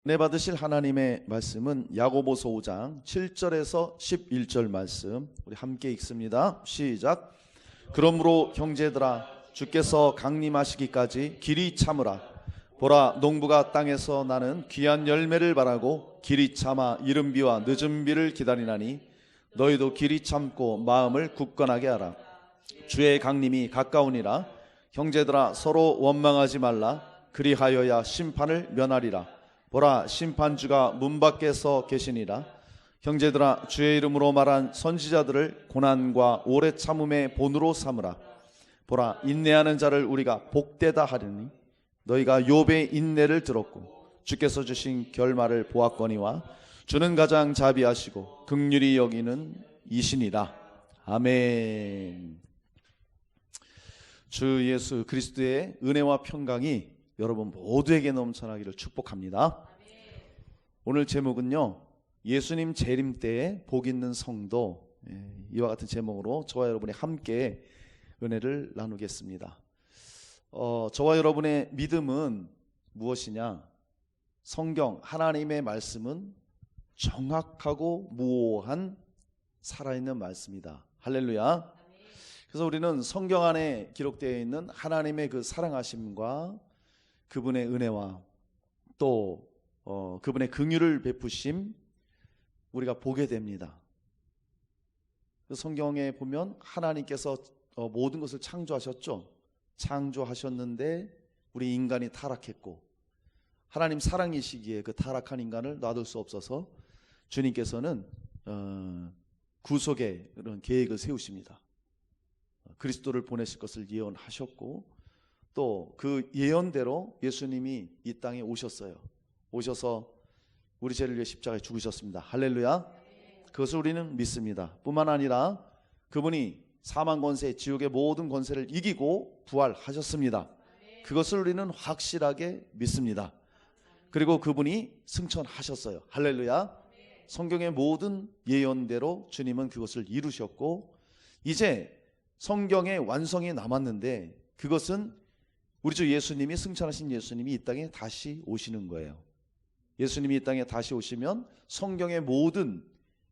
은혜 받으실 하나님의 말씀은 야고보서 5장 7절에서 11절 말씀 우리 함께 읽습니다. 시작. 그러므로 형제들아 주께서 강림하시기까지 길이 참으라. 보라, 농부가 땅에서 나는 귀한 열매를 바라고 길이 참아 이른 비와 늦은 비를 기다리나니 너희도 길이 참고 마음을 굳건하게 하라. 주의 강림이 가까우니라. 형제들아 서로 원망하지 말라. 그리하여야 심판을 면하리라. 보라, 심판주가 문 밖에서 계시니라. 형제들아 주의 이름으로 말한 선지자들을 고난과 오래 참음의 본으로 삼으라. 보라, 인내하는 자를 우리가 복되다 하리니 너희가 욥의 인내를 들었고 주께서 주신 결말을 보았거니와 주는 가장 자비하시고 긍휼히 여기는 이시니라. 아멘. 주 예수 그리스도의 은혜와 평강이 여러분 모두에게 넘쳐나기를 축복합니다. 오늘 제목은요, 예수님 재림 때에 복 있는 성도, 이와 같은 제목으로 저와 여러분이 함께 은혜를 나누겠습니다. 저와 여러분의 믿음은 무엇이냐? 성경 하나님의 말씀은 정확하고 무오한 살아있는 말씀이다. 할렐루야. 그래서 우리는 성경 안에 기록되어 있는 하나님의 그 사랑하심과 그분의 은혜와 또 그분의 긍휼을 베푸심 우리가 보게 됩니다. 성경에 보면 하나님께서 모든 것을 창조하셨죠. 창조하셨는데 우리 인간이 타락했고 하나님 사랑이시기에 그 타락한 인간을 놔둘 수 없어서 주님께서는 구속의 그런 계획을 세우십니다. 그리스도를 보내실 것을 예언하셨고 또 그 예언대로 예수님이 이 땅에 오셨어요. 오셔서 우리 죄를 위해 십자가에 죽으셨습니다. 할렐루야. 그것을 우리는 믿습니다. 뿐만 아니라 그분이 사망 권세, 지옥의 모든 권세를 이기고 부활하셨습니다. 그것을 우리는 확실하게 믿습니다. 그리고 그분이 승천하셨어요. 할렐루야. 성경의 모든 예언대로 주님은 그것을 이루셨고 이제 성경의 완성이 남았는데 그것은 우리 주 예수님이 승천하신 예수님이 이 땅에 다시 오시는 거예요. 예수님이 이 땅에 다시 오시면 성경의 모든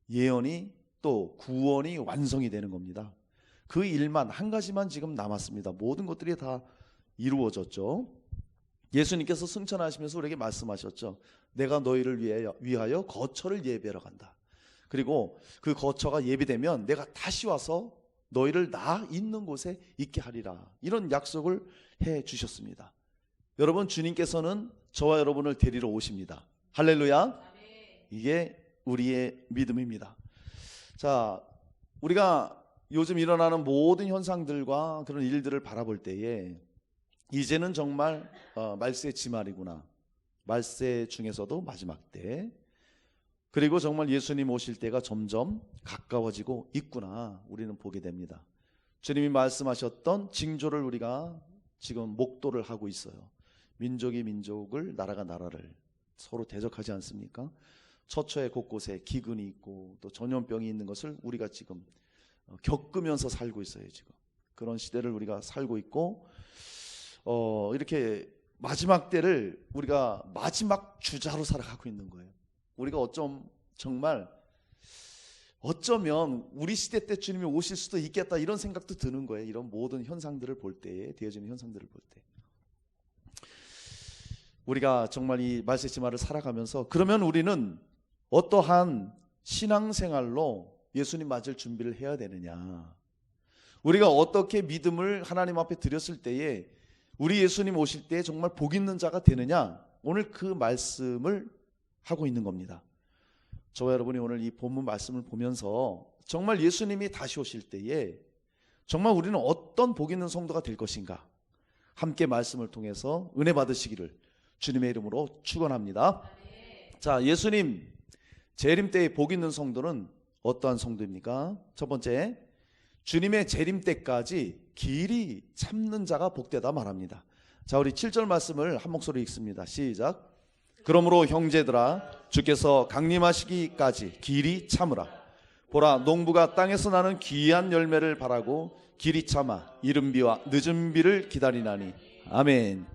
예언이 또 구원이 완성이 되는 겁니다. 그 일만 한 가지만 지금 남았습니다. 모든 것들이 다 이루어졌죠. 예수님께서 승천하시면서 우리에게 말씀하셨죠. 내가 너희를 위하여 거처를 예비하러 간다. 그리고 그 거처가 예비되면 내가 다시 와서 너희를 나 있는 곳에 있게 하리라. 이런 약속을 해 주셨습니다. 여러분, 주님께서는 저와 여러분을 데리러 오십니다. 할렐루야. 이게 우리의 믿음입니다. 자, 우리가 요즘 일어나는 모든 현상들과 그런 일들을 바라볼 때에 이제는 정말 말세 지말이구나. 말세 중에서도 마지막 때. 그리고 정말 예수님 오실 때가 점점 가까워지고 있구나 우리는 보게 됩니다. 주님이 말씀하셨던 징조를 우리가 지금 목도를 하고 있어요. 민족이 민족을, 나라가 나라를 서로 대적하지 않습니까? 처처의 곳곳에 기근이 있고 또 전염병이 있는 것을 우리가 지금 겪으면서 살고 있어요. 지금 그런 시대를 우리가 살고 있고 이렇게 마지막 때를 우리가 마지막 주자로 살아가고 있는 거예요. 우리가 어쩌면 우리 시대 때 주님이 오실 수도 있겠다 이런 생각도 드는 거예요. 이런 모든 현상들을 볼 때에, 되어지는 현상들을 볼 때 우리가 정말 이 말세지말을 살아가면서 그러면 우리는 어떠한 신앙생활로 예수님 맞을 준비를 해야 되느냐, 우리가 어떻게 믿음을 하나님 앞에 드렸을 때에 우리 예수님 오실 때 정말 복 있는 자가 되느냐, 오늘 그 말씀을 하고 있는 겁니다. 저와 여러분이 오늘 이 본문 말씀을 보면서 정말 예수님이 다시 오실 때에 정말 우리는 어떤 복 있는 성도가 될 것인가, 함께 말씀을 통해서 은혜 받으시기를 주님의 이름으로 축원합니다. 자, 예수님 재림 때의 복 있는 성도는 어떠한 성도입니까? 첫 번째, 주님의 재림 때까지 길이 참는 자가 복되다 말합니다. 자, 우리 7절 말씀을 한 목소리 읽습니다. 시작. 그러므로 형제들아 주께서 강림하시기까지 길이 참으라. 보라, 농부가 땅에서 나는 귀한 열매를 바라고 길이 참아 이른 비와 늦은 비를 기다리나니. 아멘.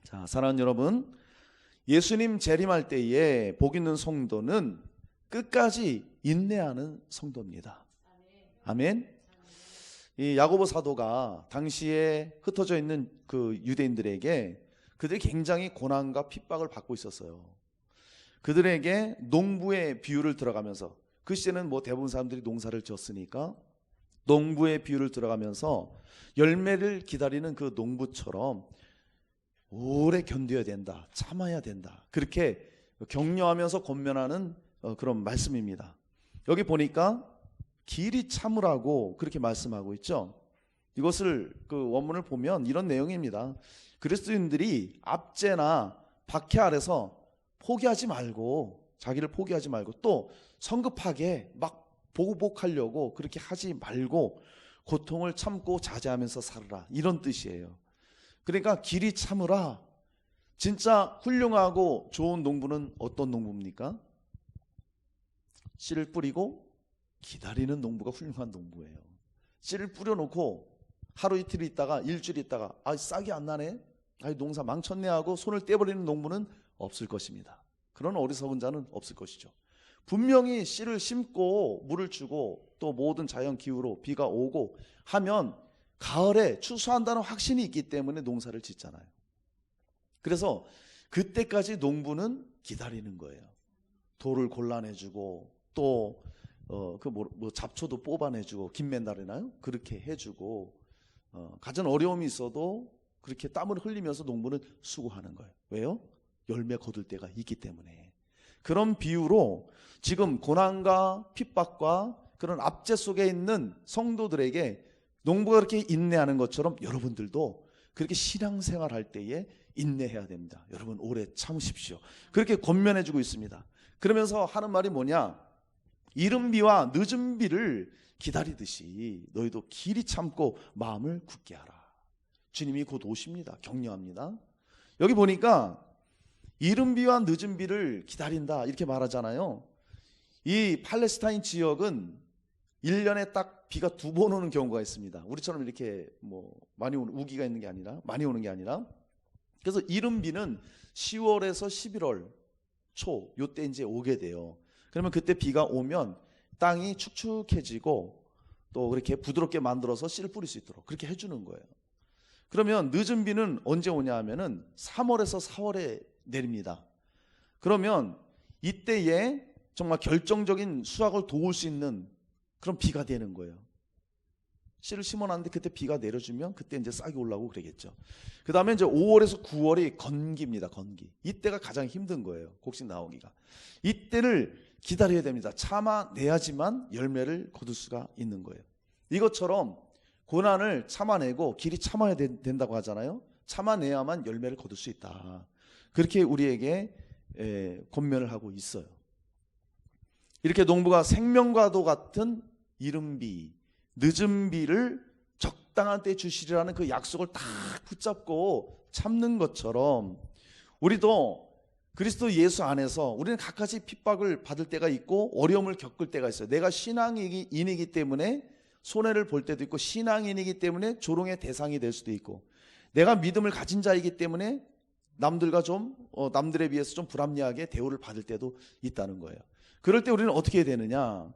자, 사랑하는 여러분, 예수님 재림할 때에 복 있는 성도는 끝까지 인내하는 성도입니다. 아멘. 이 야고보 사도가 당시에 흩어져 있는 그 유대인들에게 그들이 굉장히 고난과 핍박을 받고 있었어요. 그들에게 농부의 비유를 들어가면서, 그 시대는 뭐 대부분 사람들이 농사를 지었으니까 농부의 비유를 들어가면서 열매를 기다리는 그 농부처럼 오래 견뎌야 된다, 참아야 된다, 그렇게 격려하면서 권면하는 그런 말씀입니다. 여기 보니까 길이 참으라고 그렇게 말씀하고 있죠. 이것을 그 원문을 보면 이런 내용입니다. 그리스도인들이 압제나 박해 아래서 포기하지 말고, 자기를 포기하지 말고, 또 성급하게 막 보복하려고 그렇게 하지 말고 고통을 참고 자제하면서 살아라, 이런 뜻이에요. 그러니까 길이 참으라. 진짜 훌륭하고 좋은 농부는 어떤 농부입니까? 씨를 뿌리고 기다리는 농부가 훌륭한 농부예요. 씨를 뿌려놓고 하루 이틀 있다가 일주일 있다가 싹이 안 나네, 농사 망쳤네 하고 손을 떼버리는 농부는 없을 것입니다. 그런 어리석은 자는 없을 것이죠. 분명히 씨를 심고 물을 주고 또 모든 자연 기후로 비가 오고 하면 가을에 추수한다는 확신이 있기 때문에 농사를 짓잖아요. 그래서 그때까지 농부는 기다리는 거예요. 돌을 골라내주고 또 잡초도 뽑아내주고, 김맨날이나요? 그렇게 해주고, 가진 어려움이 있어도 그렇게 땀을 흘리면서 농부는 수고하는 거예요. 왜요? 열매 거둘 때가 있기 때문에. 그런 비유로 지금 고난과 핍박과 그런 압제 속에 있는 성도들에게 농부가 그렇게 인내하는 것처럼 여러분들도 그렇게 신앙생활 할 때에 인내해야 됩니다. 여러분 오래 참으십시오. 그렇게 권면해주고 있습니다. 그러면서 하는 말이 뭐냐? 이른 비와 늦은 비를 기다리듯이 너희도 길이 참고 마음을 굳게 하라. 주님이 곧 오십니다. 격려합니다. 여기 보니까 이른 비와 늦은 비를 기다린다 이렇게 말하잖아요. 이 팔레스타인 지역은 1년에 딱 비가 2번 오는 경우가 있습니다. 우리처럼 이렇게 많이 오는, 우기가 있는 게 아니라, 많이 오는 게 아니라. 그래서 이른 비는 10월에서 11월 초 요때 이제 오게 돼요. 그러면 그때 비가 오면 땅이 축축해지고 또 그렇게 부드럽게 만들어서 씨를 뿌릴 수 있도록 그렇게 해주는 거예요. 그러면 늦은 비는 언제 오냐 하면은 3월에서 4월에 내립니다. 그러면 이때에 정말 결정적인 수확을 도울 수 있는 그런 비가 되는 거예요. 씨를 심어놨는데 그때 비가 내려주면 그때 이제 싹이 올라오고 그러겠죠. 그 다음에 이제 5월에서 9월이 건기입니다. 건기. 이때가 가장 힘든 거예요. 곡식 나오기가. 이때를 기다려야 됩니다. 참아내야지만 열매를 거둘 수가 있는 거예요. 이것처럼 고난을 참아내고 길이 참아야 된다고 하잖아요. 참아내야만 열매를 거둘 수 있다. 그렇게 우리에게 권면을 하고 있어요. 이렇게 농부가 생명과도 같은 이른 비, 늦은 비를 적당한 때 주시리라는 그 약속을 딱 붙잡고 참는 것처럼 우리도 그리스도 예수 안에서 우리는 각가지 핍박을 받을 때가 있고 어려움을 겪을 때가 있어요. 내가 신앙인이기 때문에 손해를 볼 때도 있고, 신앙인이기 때문에 조롱의 대상이 될 수도 있고, 내가 믿음을 가진 자이기 때문에 남들에 비해서 좀 불합리하게 대우를 받을 때도 있다는 거예요. 그럴 때 우리는 어떻게 해야 되느냐?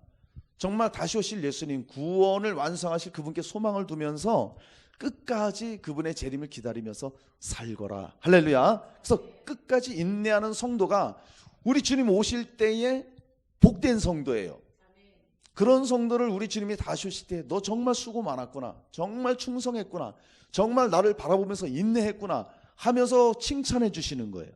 정말 다시 오실 예수님, 구원을 완성하실 그분께 소망을 두면서 끝까지 그분의 재림을 기다리면서 살거라. 할렐루야. 그래서 끝까지 인내하는 성도가 우리 주님 오실 때에 복된 성도예요. 그런 성도를 우리 주님이 다시 오실 때 너 정말 수고 많았구나, 정말 충성했구나, 정말 나를 바라보면서 인내했구나 하면서 칭찬해 주시는 거예요.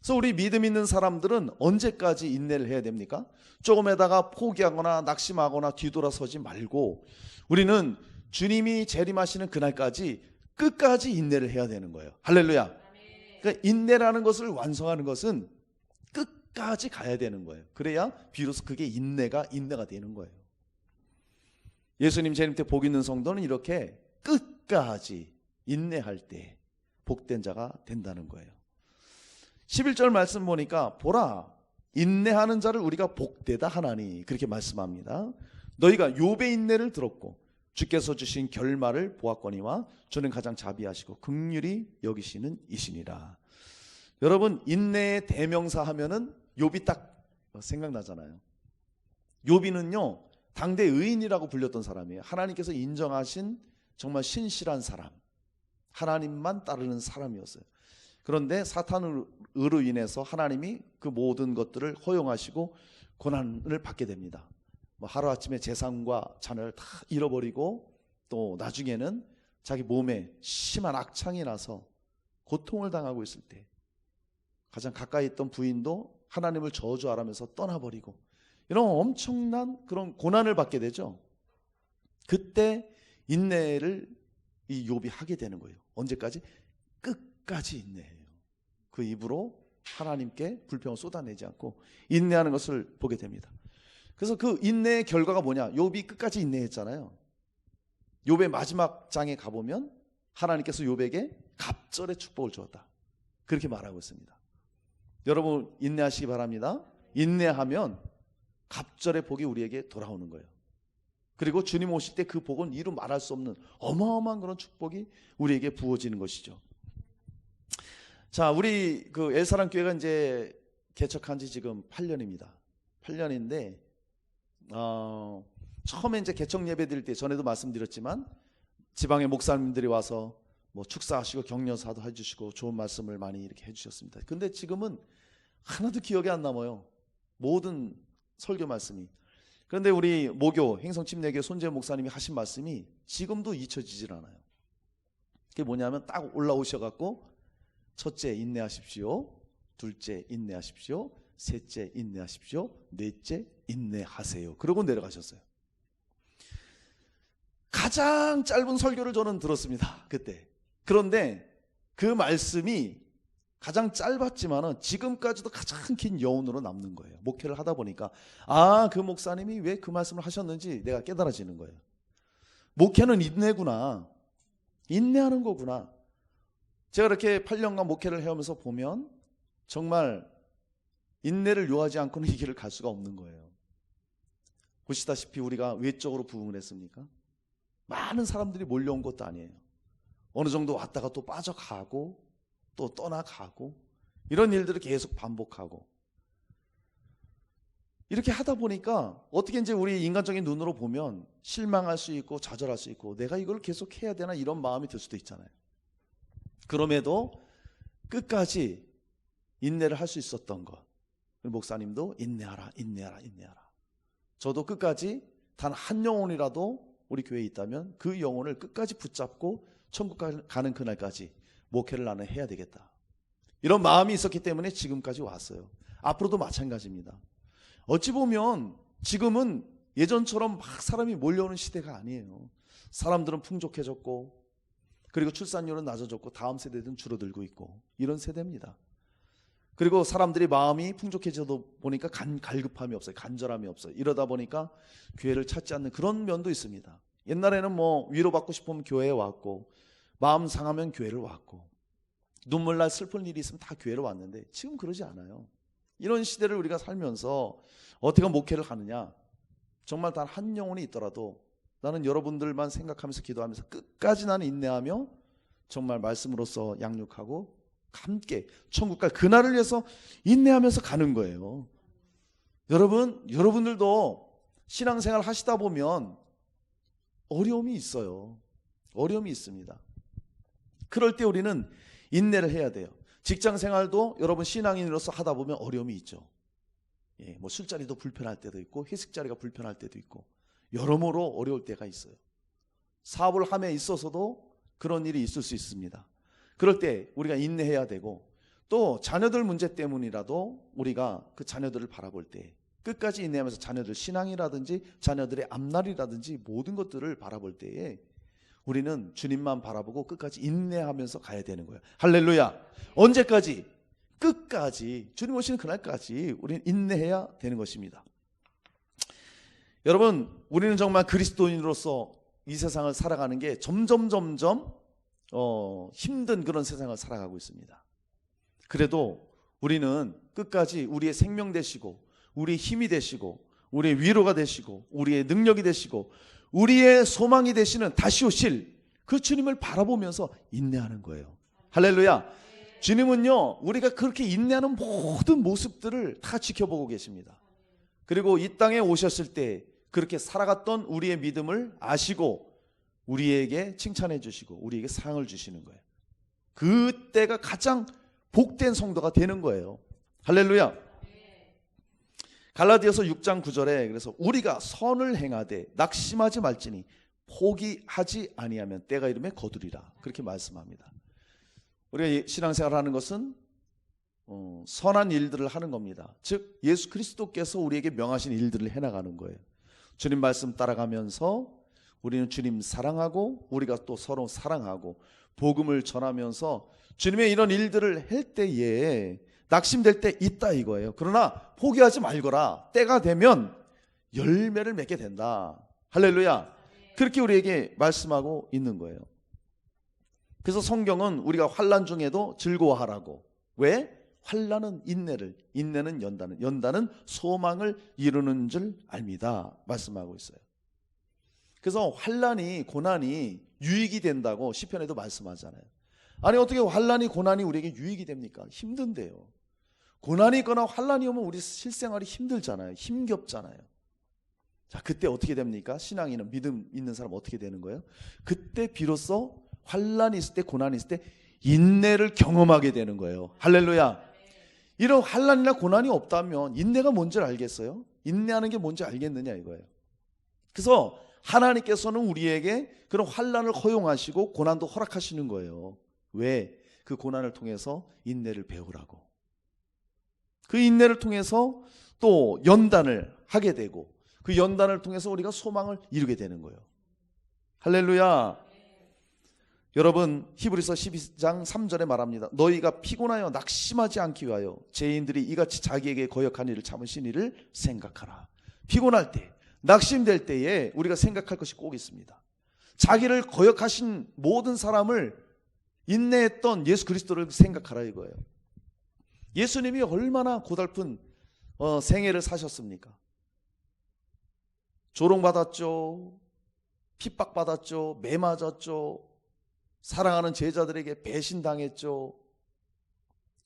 그래서 우리 믿음 있는 사람들은 언제까지 인내를 해야 됩니까? 조금에다가 포기하거나 낙심하거나 뒤돌아서지 말고 우리는 주님이 재림하시는 그날까지 끝까지 인내를 해야 되는 거예요. 할렐루야. 그러니까 인내라는 것을 완성하는 것은 끝까지 가야 되는 거예요. 그래야 비로소 그게 인내가 되는 거예요. 예수님 재림 때 복 있는 성도는 이렇게 끝까지 인내할 때 복된 자가 된다는 거예요. 11절 말씀 보니까 보라 인내하는 자를 우리가 복되다 하나니 그렇게 말씀합니다. 너희가 욥의 인내를 들었고 주께서 주신 결말을 보았거니와 주는 가장 자비하시고 긍휼히 여기시는 이시니라. 여러분, 인내의 대명사 하면은 욥이 딱 생각나잖아요. 욥이는요, 당대 의인이라고 불렸던 사람이에요. 하나님께서 인정하신 정말 신실한 사람, 하나님만 따르는 사람이었어요. 그런데 사탄으로 인해서 하나님이 그 모든 것들을 허용하시고 고난을 받게 됩니다. 하루아침에 재산과 자녀를 다 잃어버리고 또 나중에는 자기 몸에 심한 악창이 나서 고통을 당하고 있을 때 가장 가까이 있던 부인도 하나님을 저주하라면서 떠나버리고 이런 엄청난 그런 고난을 받게 되죠. 그때 인내를 이 욥이 하게 되는 거예요. 언제까지? 끝까지 인내해요. 그 입으로 하나님께 불평을 쏟아내지 않고 인내하는 것을 보게 됩니다. 그래서 그 인내의 결과가 뭐냐? 욥이 끝까지 인내했잖아요. 욥의 마지막 장에 가보면 하나님께서 욥에게 갑절의 축복을 주었다, 그렇게 말하고 있습니다. 여러분, 인내하시기 바랍니다. 인내하면 갑절의 복이 우리에게 돌아오는 거예요. 그리고 주님 오실 때 그 복은 이루 말할 수 없는 어마어마한 그런 축복이 우리에게 부어지는 것이죠. 자, 우리 그 엘사랑 교회가 이제 개척한 지 지금 8년입니다. 8년인데 처음에 이제 개척 예배 드릴 때 전에도 말씀드렸지만 지방의 목사님들이 와서 뭐 축사하시고 격려사도 해주시고 좋은 말씀을 많이 이렇게 해주셨습니다. 근데 지금은 하나도 기억이 안 남아요, 모든 설교 말씀이. 그런데 우리 모교 행성침례교 손재현 목사님이 하신 말씀이 지금도 잊혀지질 않아요. 그게 뭐냐면 딱 올라오셔갖고 첫째 인내하십시오, 둘째 인내하십시오, 셋째 인내하십시오, 넷째 인내하세요, 그러고 내려가셨어요. 가장 짧은 설교를 저는 들었습니다, 그때. 그런데 그 말씀이 가장 짧았지만은 지금까지도 가장 긴 여운으로 남는 거예요. 목회를 하다 보니까 그 목사님이 왜 그 말씀을 하셨는지 내가 깨달아지는 거예요. 목회는 인내구나, 인내하는 거구나. 제가 이렇게 8년간 목회를 해오면서 보면 정말 인내를 요하지 않고는 이 길을 갈 수가 없는 거예요. 보시다시피 우리가 외적으로 부흥을 했습니까? 많은 사람들이 몰려온 것도 아니에요. 어느 정도 왔다가 또 빠져가고 또 떠나가고 이런 일들을 계속 반복하고 이렇게 하다 보니까 어떻게 이제 우리 인간적인 눈으로 보면 실망할 수 있고 좌절할 수 있고 내가 이걸 계속 해야 되나 이런 마음이 들 수도 있잖아요. 그럼에도 끝까지 인내를 할 수 있었던 것, 목사님도 인내하라, 인내하라, 인내하라. 저도 끝까지 단 한 영혼이라도 우리 교회에 있다면 그 영혼을 끝까지 붙잡고 천국 가는 그날까지 목회를 나는 해야 되겠다, 이런 마음이 있었기 때문에 지금까지 왔어요. 앞으로도 마찬가지입니다. 어찌 보면 지금은 예전처럼 막 사람이 몰려오는 시대가 아니에요. 사람들은 풍족해졌고 그리고 출산율은 낮아졌고 다음 세대들은 줄어들고 있고 이런 세대입니다. 그리고 사람들이 마음이 풍족해져도 보니까 갈급함이 없어요. 간절함이 없어요. 이러다 보니까 교회를 찾지 않는 그런 면도 있습니다. 옛날에는 뭐 위로받고 싶으면 교회에 왔고 마음 상하면 교회를 왔고 눈물 날 슬픈 일이 있으면 다 교회로 왔는데 지금 그러지 않아요. 이런 시대를 우리가 살면서 어떻게 목회를 하느냐, 정말 단 한 영혼이 있더라도 나는 여러분들만 생각하면서 기도하면서 끝까지 나는 인내하며 정말 말씀으로써 양육하고 함께 천국 갈 그날을 위해서 인내하면서 가는 거예요. 여러분들도 신앙생활 하시다 보면 어려움이 있어요. 어려움이 있습니다. 그럴 때 우리는 인내를 해야 돼요. 직장생활도 여러분 신앙인으로서 하다 보면 어려움이 있죠. 뭐 술자리도 불편할 때도 있고 회식 자리가 불편할 때도 있고 여러모로 어려울 때가 있어요. 사업을 함에 있어서도 그런 일이 있을 수 있습니다. 그럴 때 우리가 인내해야 되고 또 자녀들 문제 때문이라도 우리가 그 자녀들을 바라볼 때 끝까지 인내하면서 자녀들 신앙이라든지 자녀들의 앞날이라든지 모든 것들을 바라볼 때에 우리는 주님만 바라보고 끝까지 인내하면서 가야 되는 거예요. 할렐루야. 언제까지? 끝까지, 주님 오시는 그날까지 우리는 인내해야 되는 것입니다. 여러분, 우리는 정말 그리스도인으로서 이 세상을 살아가는 게 점점 힘든 그런 세상을 살아가고 있습니다. 그래도 우리는 끝까지 우리의 생명 되시고 우리의 힘이 되시고 우리의 위로가 되시고 우리의 능력이 되시고 우리의 소망이 되시는 다시 오실 그 주님을 바라보면서 인내하는 거예요. 할렐루야. 주님은요, 우리가 그렇게 인내하는 모든 모습들을 다 지켜보고 계십니다. 그리고 이 땅에 오셨을 때 그렇게 살아갔던 우리의 믿음을 아시고 우리에게 칭찬해 주시고 우리에게 상을 주시는 거예요. 그때가 가장 복된 성도가 되는 거예요. 할렐루야. 갈라디아서 6장 9절에 그래서 우리가 선을 행하되 낙심하지 말지니 포기하지 아니하면 때가 이르면 거두리라, 그렇게 말씀합니다. 우리가 신앙생활을 하는 것은 선한 일들을 하는 겁니다. 즉 예수 그리스도께서 우리에게 명하신 일들을 해나가는 거예요. 주님 말씀 따라가면서 우리는 주님 사랑하고 우리가 또 서로 사랑하고 복음을 전하면서 주님의 이런 일들을 할 때에 낙심될 때 있다 이거예요. 그러나 포기하지 말거라. 때가 되면 열매를 맺게 된다. 할렐루야. 그렇게 우리에게 말씀하고 있는 거예요. 그래서 성경은 우리가 환난 중에도 즐거워하라고. 왜? 환난은 인내를, 인내는 연단을, 연단은 소망을 이루는 줄 압니다 말씀하고 있어요. 그래서 환난이, 고난이 유익이 된다고 시편에도 말씀하잖아요. 아니 어떻게 환난이, 고난이 우리에게 유익이 됩니까? 힘든데요. 고난이 있거나 환난이 오면 우리 실생활이 힘들잖아요. 힘겹잖아요. 자, 그때 어떻게 됩니까? 신앙인은, 믿음 있는 사람 어떻게 되는 거예요? 그때 비로소 환난이 있을 때, 고난이 있을 때 인내를 경험하게 되는 거예요. 할렐루야. 이런 환난이나 고난이 없다면 인내가 뭔지 알겠어요? 인내하는 게 뭔지 알겠느냐 이거예요. 그래서 하나님께서는 우리에게 그런 환난을 허용하시고 고난도 허락하시는 거예요. 왜? 그 고난을 통해서 인내를 배우라고. 그 인내를 통해서 또 연단을 하게 되고 그 연단을 통해서 우리가 소망을 이루게 되는 거예요. 할렐루야. 여러분 히브리서 12장 3절에 말합니다. 너희가 피곤하여 낙심하지 않기 위하여 죄인들이 이같이 자기에게 거역한 일을 참으신 일을 생각하라. 피곤할 때, 낙심될 때에 우리가 생각할 것이 꼭 있습니다. 자기를 거역하신 모든 사람을 인내했던 예수 그리스도를 생각하라 이거예요. 예수님이 얼마나 고달픈 생애를 사셨습니까? 조롱받았죠. 핍박받았죠. 매 맞았죠. 사랑하는 제자들에게 배신당했죠.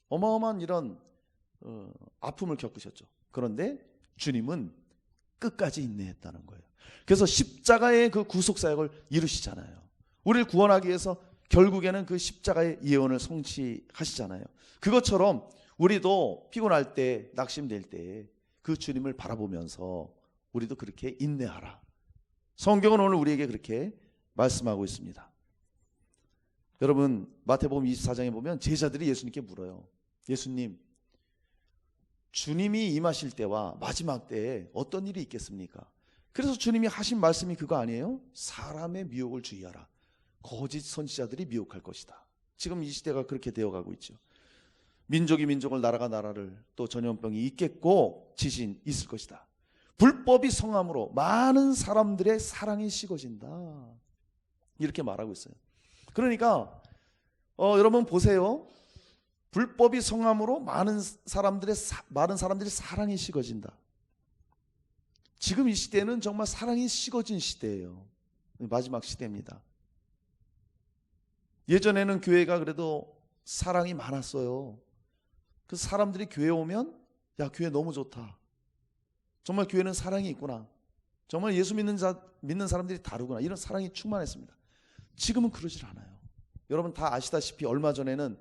어마어마한 이런 아픔을 겪으셨죠. 그런데 주님은 끝까지 인내했다는 거예요. 그래서 십자가의 그 구속사역을 이루시잖아요. 우리를 구원하기 위해서 결국에는 그 십자가의 예언을 성취하시잖아요. 그것처럼 우리도 피곤할 때, 낙심될 때 그 주님을 바라보면서 우리도 그렇게 인내하라. 성경은 오늘 우리에게 그렇게 말씀하고 있습니다. 여러분 마태복음 24장에 보면 제자들이 예수님께 물어요. 예수님, 주님이 임하실 때와 마지막 때에 어떤 일이 있겠습니까? 그래서 주님이 하신 말씀이 그거 아니에요? 사람의 미혹을 주의하라. 거짓 선지자들이 미혹할 것이다. 지금 이 시대가 그렇게 되어가고 있죠. 민족이 민족을, 나라가 나라를, 또 전염병이 있겠고 지진 있을 것이다. 불법이 성함으로 많은 사람들의 사랑이 식어진다. 이렇게 말하고 있어요. 그러니까 여러분 보세요. 불법이 성함으로 많은 사람들의 사랑이 식어진다. 지금 이 시대는 정말 사랑이 식어진 시대예요. 마지막 시대입니다. 예전에는 교회가 그래도 사랑이 많았어요. 그 사람들이 교회 오면 야, 교회 너무 좋다. 정말 교회는 사랑이 있구나. 정말 예수 믿는 사람들이 다르구나. 이런 사랑이 충만했습니다. 지금은 그러질 않아요. 여러분 다 아시다시피 얼마 전에는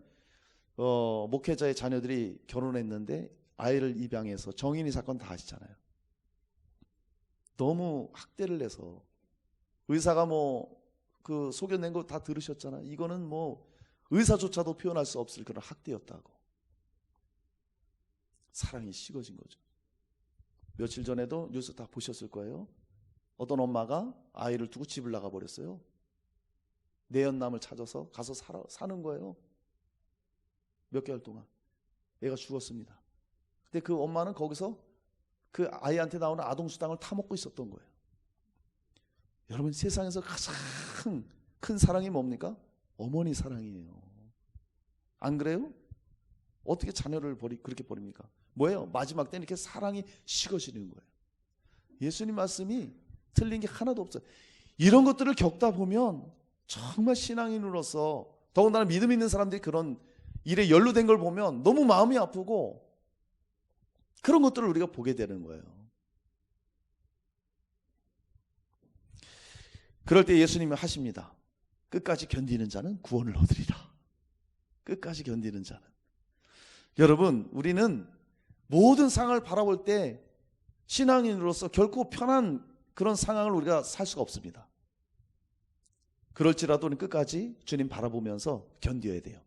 목회자의 자녀들이 결혼했는데 아이를 입양해서 정인이 사건 다 아시잖아요. 너무 학대를 해서 의사가 그 소견낸 거 다 들으셨잖아요. 이거는 의사조차도 표현할 수 없을 그런 학대였다고. 사랑이 식어진 거죠. 며칠 전에도 뉴스 다 보셨을 거예요. 어떤 엄마가 아이를 두고 집을 나가버렸어요. 내연남을 찾아서 가서 사는 거예요. 몇 개월 동안. 애가 죽었습니다. 근데 그 엄마는 거기서 그 아이한테 나오는 아동수당을 타먹고 있었던 거예요. 여러분 세상에서 가장 큰 사랑이 뭡니까? 어머니 사랑이에요. 안 그래요? 어떻게 자녀를 그렇게 버립니까? 뭐예요? 마지막 때는 이렇게 사랑이 식어지는 거예요. 예수님 말씀이 틀린 게 하나도 없어요. 이런 것들을 겪다 보면 정말 신앙인으로서 더군다나 믿음 있는 사람들이 그런 일에 연루된 걸 보면 너무 마음이 아프고 그런 것들을 우리가 보게 되는 거예요. 그럴 때 예수님이 하십니다. 끝까지 견디는 자는 구원을 얻으리라. 끝까지 견디는 자는. 여러분, 우리는 모든 상황을 바라볼 때 신앙인으로서 결코 편한 그런 상황을 우리가 살 수가 없습니다. 그럴지라도 우리는 끝까지 주님 바라보면서 견뎌야 돼요.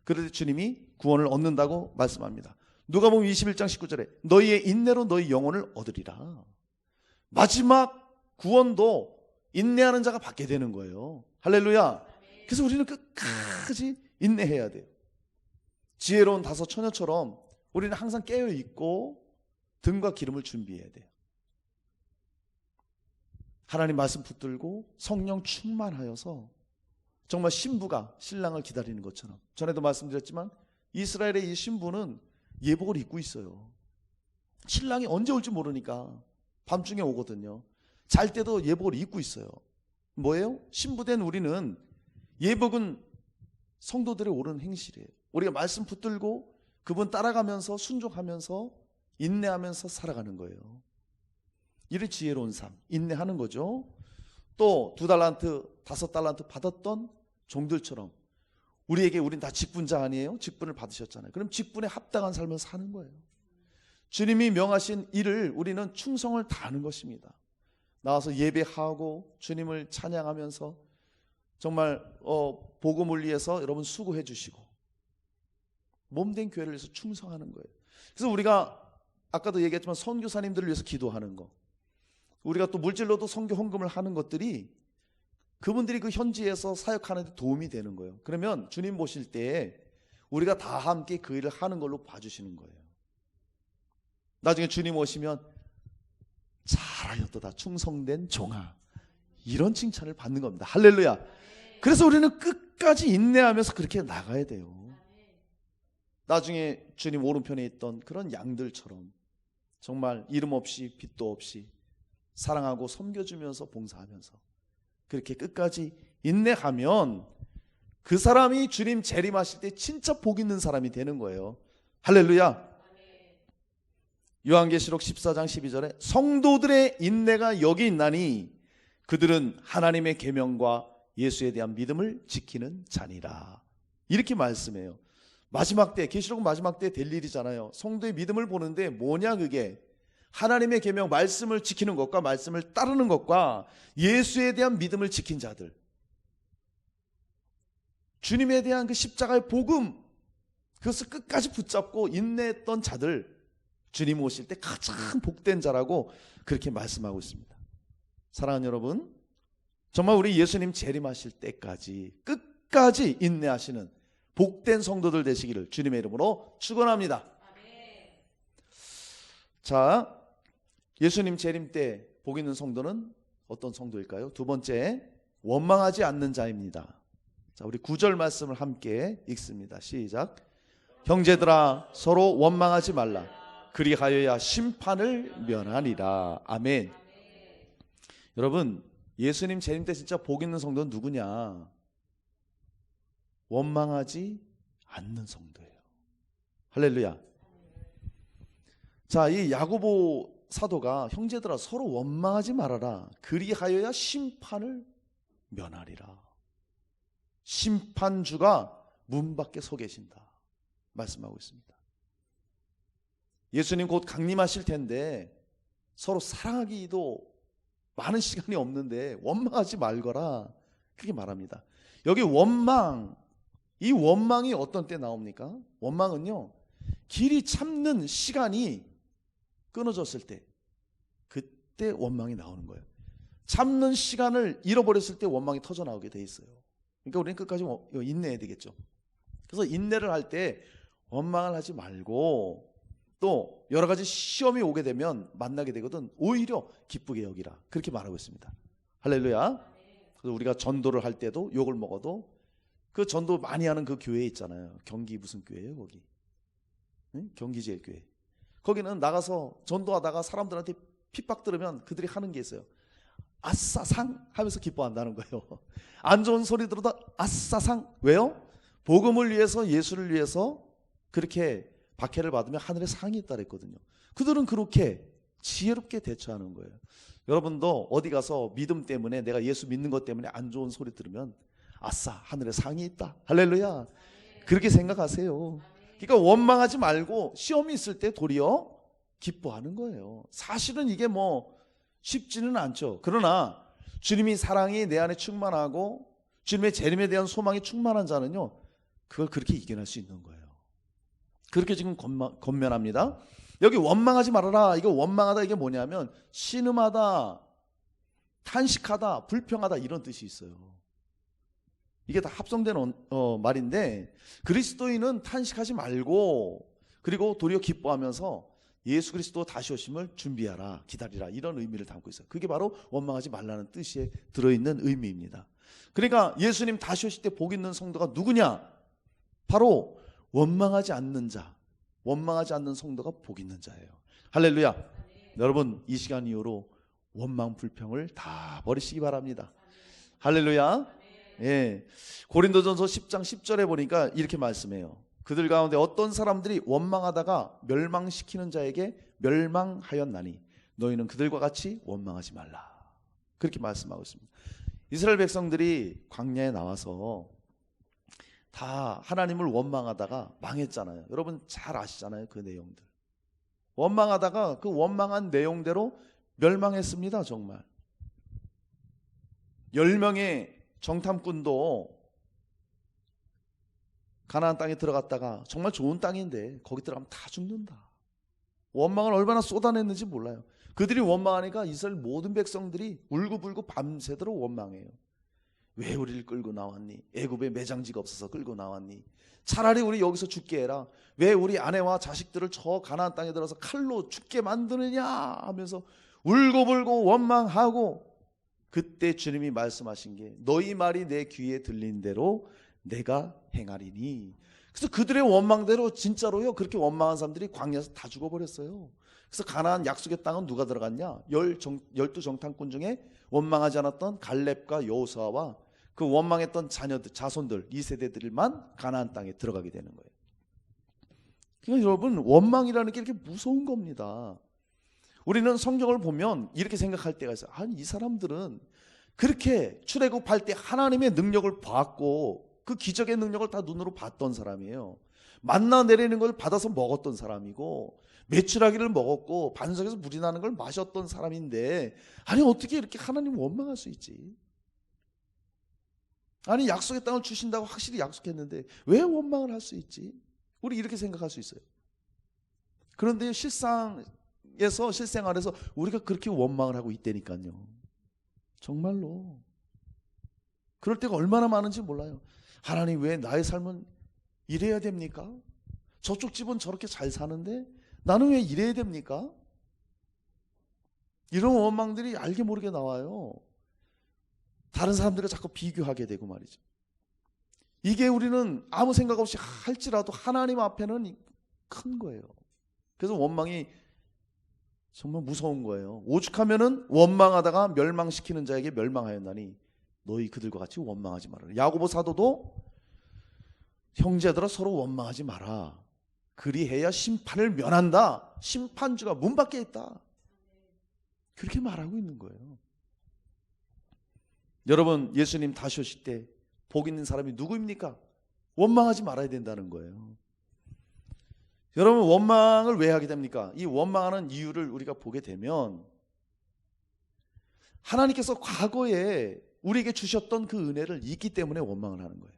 그럴 때 주님이 구원을 얻는다고 말씀합니다. 누가복음 21장 19절에 너희의 인내로 너희 영혼을 얻으리라. 마지막 구원도 인내하는 자가 받게 되는 거예요. 할렐루야. 그래서 우리는 끝까지 인내해야 돼요. 지혜로운 다섯 처녀처럼 우리는 항상 깨어있고 등과 기름을 준비해야 돼요. 하나님 말씀 붙들고 성령 충만하여서 정말 신부가 신랑을 기다리는 것처럼, 전에도 말씀드렸지만 이스라엘의 이 신부는 예복을 입고 있어요. 신랑이 언제 올지 모르니까 밤중에 오거든요. 잘 때도 예복을 입고 있어요. 뭐예요? 신부된 우리는, 예복은 성도들의 옳은 행실이에요. 우리가 말씀 붙들고 그분 따라가면서 순종하면서 인내하면서 살아가는 거예요. 이를 지혜로운 삶, 인내하는 거죠. 또 2달란트, 5달란트 받았던 종들처럼 우린 다 직분자 아니에요? 직분을 받으셨잖아요. 그럼 직분에 합당한 삶을 사는 거예요. 주님이 명하신 일을 우리는 충성을 다하는 것입니다. 나와서 예배하고 주님을 찬양하면서 정말 복음을 위해서 여러분 수고해 주시고 몸된 교회를 위해서 충성하는 거예요. 그래서 우리가 아까도 얘기했지만 선교사님들을 위해서 기도하는 거, 우리가 또 물질로도 선교 헌금을 하는 것들이 그분들이 그 현지에서 사역하는 데 도움이 되는 거예요. 그러면 주님 보실 때 우리가 다 함께 그 일을 하는 걸로 봐주시는 거예요. 나중에 주님 오시면 잘하였도다 충성된 종아, 이런 칭찬을 받는 겁니다. 할렐루야. 그래서 우리는 끝까지 인내하면서 그렇게 나가야 돼요. 나중에 주님 오른편에 있던 그런 양들처럼 정말 이름 없이 빚도 없이 사랑하고 섬겨주면서 봉사하면서 그렇게 끝까지 인내하면 그 사람이 주님 재림하실 때 진짜 복 있는 사람이 되는 거예요. 할렐루야. 요한계시록 14장 12절에 성도들의 인내가 여기 있나니 그들은 하나님의 계명과 예수에 대한 믿음을 지키는 자니라. 이렇게 말씀해요. 마지막 때, 계시록은 마지막 때 될 일이잖아요. 성도의 믿음을 보는데 뭐냐, 그게 하나님의 계명, 말씀을 지키는 것과 말씀을 따르는 것과 예수에 대한 믿음을 지킨 자들, 주님에 대한 그 십자가의 복음, 그것을 끝까지 붙잡고 인내했던 자들, 주님 오실 때 가장 복된 자라고 그렇게 말씀하고 있습니다. 사랑하는 여러분, 정말 우리 예수님 재림하실 때까지 끝까지 인내하시는 복된 성도들 되시기를 주님의 이름으로 축원합니다. 자, 예수님 재림 때 복 있는 성도는 어떤 성도일까요? 두 번째, 원망하지 않는 자입니다. 자, 우리 9절 말씀을 함께 읽습니다. 시작. 형제들아 서로 원망하지 말라. 그리하여야 심판을 면하리라. 아멘. 여러분, 예수님 재림 때 진짜 복 있는 성도는 누구냐? 원망하지 않는 성도예요. 할렐루야. 자, 이 야고보 사도가 형제들아 서로 원망하지 말아라. 그리하여야 심판을 면하리라. 심판주가 문 밖에 서 계신다 말씀하고 있습니다. 예수님 곧 강림하실 텐데 서로 사랑하기도 많은 시간이 없는데 원망하지 말거라, 그렇게 말합니다. 여기 원망, 이 원망이 어떤 때 나옵니까? 원망은요, 길이 참는 시간이 끊어졌을 때, 그때 원망이 나오는 거예요. 참는 시간을 잃어버렸을 때 원망이 터져 나오게 돼 있어요. 그러니까 우리는 끝까지 인내해야 되겠죠. 그래서 인내를 할 때 원망을 하지 말고, 또 여러 가지 시험이 오게 되면 만나게 되거든 오히려 기쁘게 여기라, 그렇게 말하고 있습니다. 할렐루야. 그래서 우리가 전도를 할 때도 욕을 먹어도 그 전도 많이 하는 그 교회 있잖아요. 경기 무슨 교회예요 거기? 응? 경기제일교회. 거기는 나가서 전도하다가 사람들한테 핍박 들으면 그들이 하는 게 있어요. 아싸상 하면서 기뻐한다는 거예요. 안 좋은 소리 들어도 아싸상. 왜요? 복음을 위해서, 예수를 위해서 그렇게 박해를 받으면 하늘에 상이 있다 그랬거든요. 그들은 그렇게 지혜롭게 대처하는 거예요. 여러분도 어디 가서 믿음 때문에, 내가 예수 믿는 것 때문에 안 좋은 소리 들으면 아싸, 하늘에 상이 있다, 할렐루야, 그렇게 생각하세요. 그러니까 원망하지 말고 시험이 있을 때 도리어 기뻐하는 거예요. 사실은 이게 뭐 쉽지는 않죠. 그러나 주님이 사랑이 내 안에 충만하고 주님의 재림에 대한 소망이 충만한 자는요, 그걸 그렇게 이겨낼 수 있는 거예요. 그렇게 지금 권면합니다. 여기 원망하지 말아라, 이거 원망하다, 이게 뭐냐면 신음하다, 탄식하다, 불평하다, 이런 뜻이 있어요. 이게 다 합성된 말인데, 그리스도인은 탄식하지 말고 그리고 도리어 기뻐하면서 예수 그리스도 다시 오심을 준비하라, 기다리라, 이런 의미를 담고 있어요. 그게 바로 원망하지 말라는 뜻에 들어있는 의미입니다. 그러니까 예수님 다시 오실 때 복 있는 성도가 누구냐? 바로 원망하지 않는 자, 원망하지 않는 성도가 복 있는 자예요. 할렐루야. 여러분, 이 시간 이후로 원망 불평을 다 버리시기 바랍니다. 할렐루야. 예. 고린도전서 10장 10절에 보니까 이렇게 말씀해요. 그들 가운데 어떤 사람들이 원망하다가 멸망시키는 자에게 멸망하였나니 너희는 그들과 같이 원망하지 말라, 그렇게 말씀하고 있습니다. 이스라엘 백성들이 광야에 나와서 다 하나님을 원망하다가 망했잖아요. 여러분 잘 아시잖아요, 그 내용들. 원망하다가 그 원망한 내용대로 멸망했습니다. 정말 10명의 정탐꾼도 가나안 땅에 들어갔다가 정말 좋은 땅인데 거기 들어가면 다 죽는다. 원망을 얼마나 쏟아냈는지 몰라요. 그들이 원망하니까 이스라엘 모든 백성들이 울고불고 밤새도록 원망해요. 왜 우리를 끌고 나왔니? 애굽에 매장지가 없어서 끌고 나왔니? 차라리 우리 여기서 죽게 해라. 왜 우리 아내와 자식들을 저 가나안 땅에 들어서 칼로 죽게 만드느냐 하면서 울고불고 원망하고, 그때 주님이 말씀하신 게 너희 말이 내 귀에 들린 대로 내가 행하리니. 그래서 그들의 원망대로 진짜로요, 그렇게 원망한 사람들이 광야에서 다 죽어버렸어요. 그래서 가나안 약속의 땅은 누가 들어갔냐? 12 정탐꾼 중에 원망하지 않았던 갈렙과 여호수아와 그 원망했던 자녀들, 자손들, 2세대들만 가나안 땅에 들어가게 되는 거예요. 그러니까 여러분, 원망이라는 게 이렇게 무서운 겁니다. 우리는 성경을 보면 이렇게 생각할 때가 있어요. 아니, 이 사람들은 그렇게 출애굽할 때 하나님의 능력을 봤고 그 기적의 능력을 다 눈으로 봤던 사람이에요. 만나 내리는 걸 받아서 먹었던 사람이고 메추라기를 먹었고 반석에서 물이 나는 걸 마셨던 사람인데, 아니 어떻게 이렇게 하나님 원망할 수 있지? 아니 약속의 땅을 주신다고 확실히 약속했는데 왜 원망을 할 수 있지? 우리 이렇게 생각할 수 있어요. 그런데 실생활에서 우리가 그렇게 원망을 하고 있다니까요. 정말로 그럴 때가 얼마나 많은지 몰라요. 하나님, 왜 나의 삶은 이래야 됩니까? 저쪽 집은 저렇게 잘 사는데 나는 왜 이래야 됩니까? 이런 원망들이 알게 모르게 나와요. 다른 사람들과 자꾸 비교하게 되고 말이죠. 이게 우리는 아무 생각 없이 할지라도 하나님 앞에는 큰 거예요. 그래서 원망이 정말 무서운 거예요. 오죽하면은 원망하다가 멸망시키는 자에게 멸망하였나니 너희 그들과 같이 원망하지 마라. 야고보 사도도 형제들아 서로 원망하지 마라. 그리해야 심판을 면한다. 심판주가 문 밖에 있다. 그렇게 말하고 있는 거예요. 여러분, 예수님 다시 오실 때 복 있는 사람이 누구입니까? 원망하지 말아야 된다는 거예요. 여러분, 원망을 왜 하게 됩니까? 이 원망하는 이유를 우리가 보게 되면 하나님께서 과거에 우리에게 주셨던 그 은혜를 잊기 때문에 원망을 하는 거예요.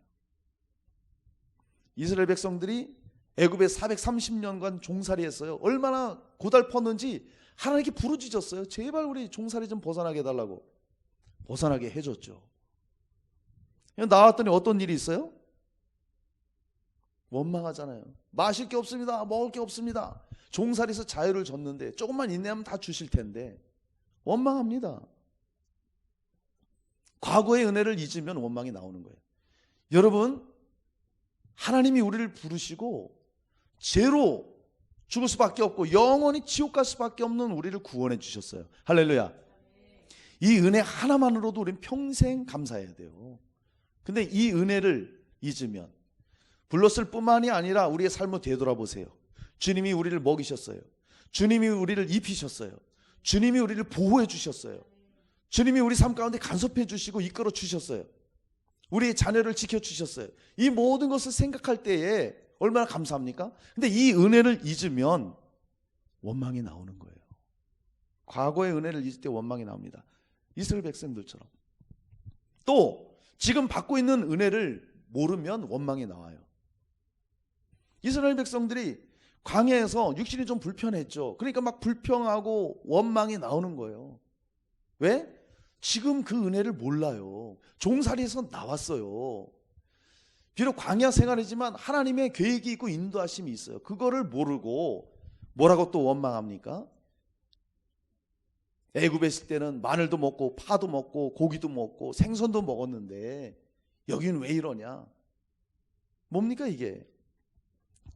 이스라엘 백성들이 애굽에 430년간 종살이했어요. 얼마나 고달팠는지 하나님께 부르짖었어요. 제발 우리 종살이 좀 벗어나게 해달라고. 벗어나게 해줬죠. 나왔더니 어떤 일이 있어요? 원망하잖아요. 마실 게 없습니다. 먹을 게 없습니다. 종살이에서 자유를 줬는데 조금만 인내하면 다 주실 텐데 원망합니다. 과거의 은혜를 잊으면 원망이 나오는 거예요. 여러분, 하나님이 우리를 부르시고 죄로 죽을 수밖에 없고 영원히 지옥 갈 수밖에 없는 우리를 구원해 주셨어요. 할렐루야. 이 은혜 하나만으로도 우리는 평생 감사해야 돼요. 근데 이 은혜를 잊으면, 불렀을 뿐만이 아니라 우리의 삶을 되돌아보세요. 주님이 우리를 먹이셨어요. 주님이 우리를 입히셨어요. 주님이 우리를 보호해 주셨어요. 주님이 우리 삶 가운데 간섭해 주시고 이끌어 주셨어요. 우리의 자녀를 지켜주셨어요. 이 모든 것을 생각할 때에 얼마나 감사합니까? 근데 이 은혜를 잊으면 원망이 나오는 거예요. 과거의 은혜를 잊을 때 원망이 나옵니다. 이스라엘 백성들처럼. 또 지금 받고 있는 은혜를 모르면 원망이 나와요. 이스라엘 백성들이 광야에서 육신이 좀 불편했죠. 그러니까 막 불평하고 원망이 나오는 거예요. 왜? 지금 그 은혜를 몰라요. 종살이에서 나왔어요. 비록 광야 생활이지만 하나님의 계획이 있고 인도하심이 있어요. 그거를 모르고 뭐라고 또 원망합니까? 애굽에 있을 때는 마늘도 먹고 파도 먹고 고기도 먹고 생선도 먹었는데 여기는 왜 이러냐? 뭡니까 이게?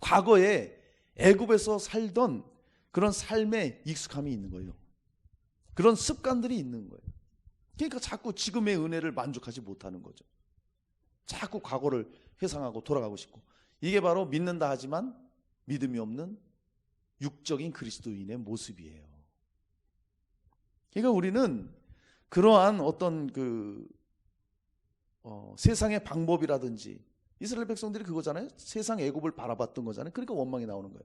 과거에 애굽에서 살던 그런 삶에 익숙함이 있는 거예요. 그런 습관들이 있는 거예요. 그러니까 자꾸 지금의 은혜를 만족하지 못하는 거죠. 자꾸 과거를 회상하고 돌아가고 싶고. 이게 바로 믿는다 하지만 믿음이 없는 육적인 그리스도인의 모습이에요. 그러니까 우리는 그러한 어떤 세상의 방법이라든지, 이스라엘 백성들이 그거잖아요. 세상 애굽을 바라봤던 거잖아요. 그러니까 원망이 나오는 거예요.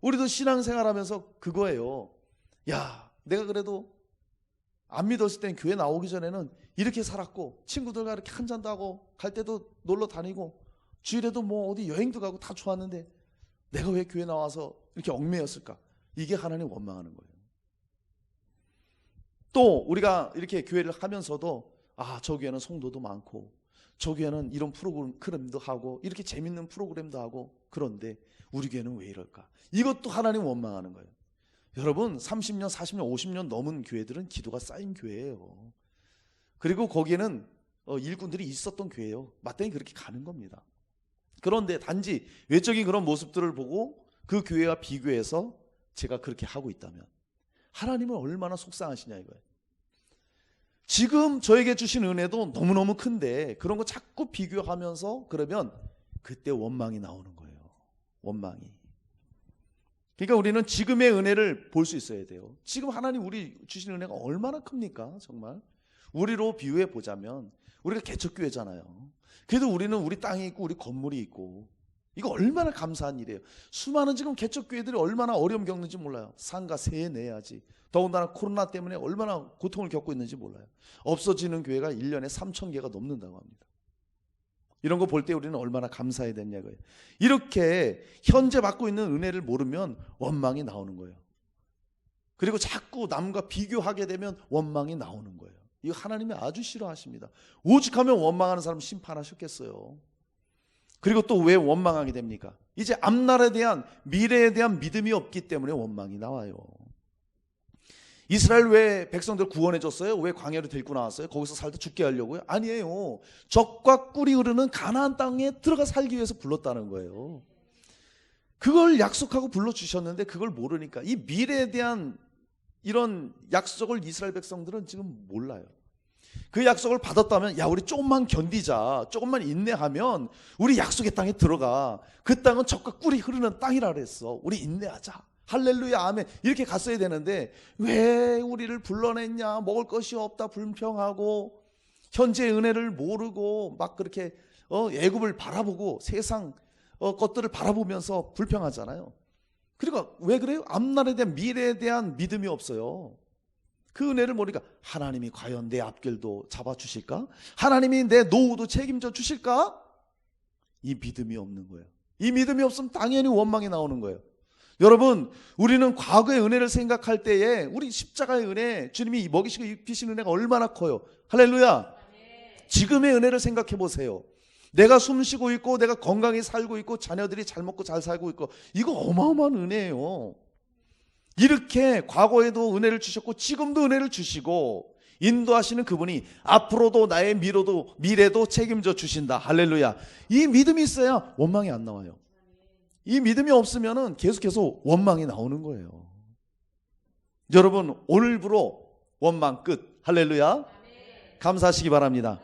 우리도 신앙생활하면서 그거예요. 야, 내가 그래도 안 믿었을 땐 교회 나오기 전에는 이렇게 살았고, 친구들과 이렇게 한잔도 하고, 갈 때도 놀러 다니고, 주일에도 뭐 어디 여행도 가고 다 좋았는데 내가 왜 교회 나와서 이렇게 얽매였을까? 이게 하나님 원망하는 거예요. 또 우리가 이렇게 교회를 하면서도 저 교회는 성도도 많고, 저 교회는 이런 프로그램도 하고, 이렇게 재밌는 프로그램도 하고, 그런데 우리 교회는 왜 이럴까? 이것도 하나님 원망하는 거예요. 여러분, 30년, 40년, 50년 넘은 교회들은 기도가 쌓인 교회예요. 그리고 거기에는 일꾼들이 있었던 교회예요. 마땅히 그렇게 가는 겁니다. 그런데 단지 외적인 그런 모습들을 보고 그 교회와 비교해서 제가 그렇게 하고 있다면 하나님은 얼마나 속상하시냐 이거예요. 지금 저에게 주신 은혜도 너무너무 큰데 그런 거 자꾸 비교하면서 그러면 그때 원망이 나오는 거예요. 원망이. 그러니까 우리는 지금의 은혜를 볼 수 있어야 돼요. 지금 하나님 우리 주신 은혜가 얼마나 큽니까? 정말 우리로 비유해 보자면 우리가 개척교회잖아요. 그래도 우리는 우리 땅이 있고 우리 건물이 있고, 이거 얼마나 감사한 일이에요. 수많은 지금 개척교회들이 얼마나 어려움 겪는지 몰라요. 상가 세 내야지. 더군다나 코로나 때문에 얼마나 고통을 겪고 있는지 몰라요. 없어지는 교회가 1년에 3,000개가 넘는다고 합니다. 이런 거 볼 때 우리는 얼마나 감사해야 되냐고요. 이렇게 현재 받고 있는 은혜를 모르면 원망이 나오는 거예요. 그리고 자꾸 남과 비교하게 되면 원망이 나오는 거예요. 이거 하나님이 아주 싫어하십니다. 오직하면 원망하는 사람 심판하셨겠어요. 그리고 또 왜 원망하게 됩니까? 이제 앞날에 대한, 미래에 대한 믿음이 없기 때문에 원망이 나와요. 이스라엘 왜 백성들 구원해 줬어요? 왜 광야로 데리고 나왔어요? 거기서 살다 죽게 하려고요? 아니에요. 적과 꿀이 흐르는 가나안 땅에 들어가 살기 위해서 불렀다는 거예요. 그걸 약속하고 불러주셨는데 그걸 모르니까, 이 미래에 대한 이런 약속을 이스라엘 백성들은 지금 몰라요. 그 약속을 받았다면, 야, 우리 조금만 견디자, 조금만 인내하면 우리 약속의 땅에 들어가. 그 땅은 적과 꿀이 흐르는 땅이라 그랬어. 우리 인내하자. 할렐루야, 아멘. 이렇게 갔어야 되는데 왜 우리를 불러냈냐? 먹을 것이 없다 불평하고, 현재의 은혜를 모르고 막 그렇게 애굽을 바라보고 세상 것들을 바라보면서 불평하잖아요. 그러니까 왜 그래요? 앞날에 대한, 미래에 대한 믿음이 없어요. 그 은혜를 모르니까 하나님이 과연 내 앞길도 잡아주실까? 하나님이 내 노후도 책임져 주실까? 이 믿음이 없는 거예요. 이 믿음이 없으면 당연히 원망이 나오는 거예요. 여러분, 우리는 과거의 은혜를 생각할 때에 우리 십자가의 은혜, 주님이 먹이시고 입히신 은혜가 얼마나 커요. 할렐루야. 지금의 은혜를 생각해 보세요. 내가 숨 쉬고 있고, 내가 건강히 살고 있고, 자녀들이 잘 먹고 잘 살고 있고, 이거 어마어마한 은혜예요. 이렇게 과거에도 은혜를 주셨고 지금도 은혜를 주시고 인도하시는 그분이 앞으로도 나의 미래도 책임져 주신다. 할렐루야. 이 믿음이 있어야 원망이 안 나와요. 이 믿음이 없으면 계속해서 원망이 나오는 거예요. 여러분, 오늘부로 원망 끝. 할렐루야. 감사하시기 바랍니다.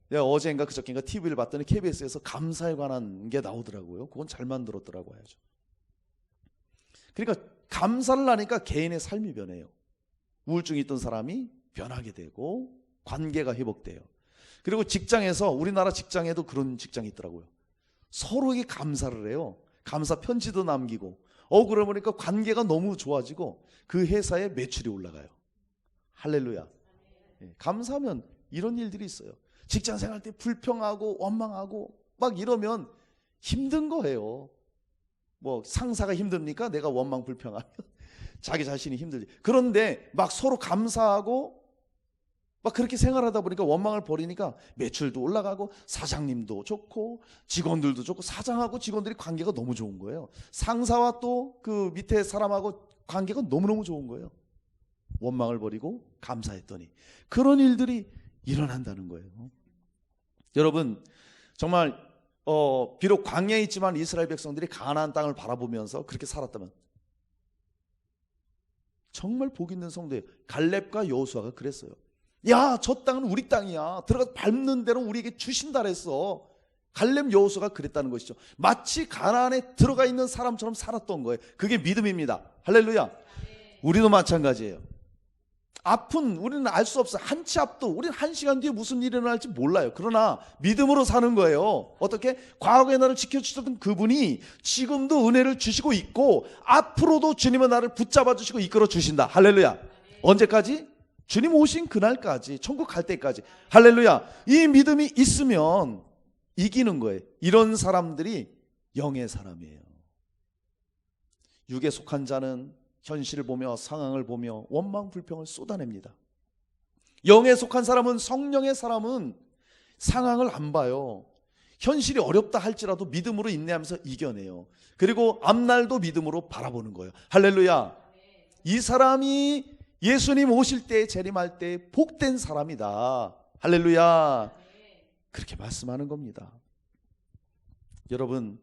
내가 어제인가 그저께인가 TV를 봤더니 KBS에서 감사에 관한 게 나오더라고요. 그건 잘 만들었더라고 해야죠. 그러니까 감사를 하니까 개인의 삶이 변해요. 우울증이 있던 사람이 변하게 되고 관계가 회복돼요. 그리고 직장에서, 우리나라 직장에도 그런 직장이 있더라고요. 서로에게 감사를 해요. 감사 편지도 남기고. 그러고 보니까 관계가 너무 좋아지고 그 회사의 매출이 올라가요. 할렐루야. 감사하면 이런 일들이 있어요. 직장 생활 때 불평하고 원망하고 막 이러면 힘든 거예요. 뭐 상사가 힘듭니까? 내가 원망 불평하면 자기 자신이 힘들지. 그런데 막 서로 감사하고 막 그렇게 생활하다 보니까 원망을 버리니까 매출도 올라가고 사장님도 좋고 직원들도 좋고, 사장하고 직원들이 관계가 너무 좋은 거예요. 상사와 또 그 밑에 사람하고 관계가 너무너무 좋은 거예요. 원망을 버리고 감사했더니 그런 일들이 일어난다는 거예요. 여러분, 정말 비록 광야에 있지만 이스라엘 백성들이 가나안 땅을 바라보면서 그렇게 살았다면 정말 복 있는 성도예요. 갈렙과 여호수아가 그랬어요. 야, 저 땅은 우리 땅이야. 들어가서 밟는 대로 우리에게 주신다 그랬어. 갈렙 여호수아가 그랬다는 것이죠. 마치 가나안에 들어가 있는 사람처럼 살았던 거예요. 그게 믿음입니다. 할렐루야. 우리도 마찬가지예요. 앞은 우리는 알 수 없어요. 한 치 앞도, 우리는 한 시간 뒤에 무슨 일이 일어날지 몰라요. 그러나 믿음으로 사는 거예요. 어떻게? 과거의 나를 지켜주셨던 그분이 지금도 은혜를 주시고 있고 앞으로도 주님은 나를 붙잡아 주시고 이끌어 주신다. 할렐루야. 언제까지? 주님 오신 그날까지, 천국 갈 때까지. 할렐루야. 이 믿음이 있으면 이기는 거예요. 이런 사람들이 영의 사람이에요. 육에 속한 자는 현실을 보며 상황을 보며 원망 불평을 쏟아냅니다. 영에 속한 사람은, 성령의 사람은 상황을 안 봐요. 현실이 어렵다 할지라도 믿음으로 인내하면서 이겨내요. 그리고 앞날도 믿음으로 바라보는 거예요. 할렐루야. 이 사람이 예수님 오실 때, 재림할 때 복된 사람이다. 할렐루야. 그렇게 말씀하는 겁니다. 여러분,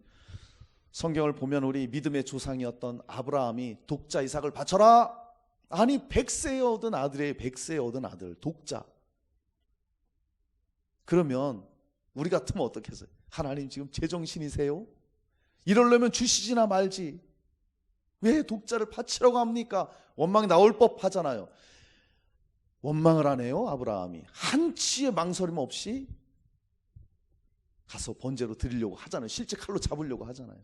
성경을 보면 우리 믿음의 조상이었던 아브라함이 독자 이삭을 바쳐라. 아니, 100세에 얻은 아들이에요. 100세에 얻은 아들, 독자. 그러면 우리 같으면 어떻겠어요? 하나님 지금 제정신이세요? 이러려면 주시지나 말지. 왜 독자를 바치라고 합니까? 원망이 나올 법하잖아요. 원망을 안 해요. 아브라함이 한치의 망설임 없이 가서 번제로 드리려고 하잖아요. 실제 칼로 잡으려고 하잖아요.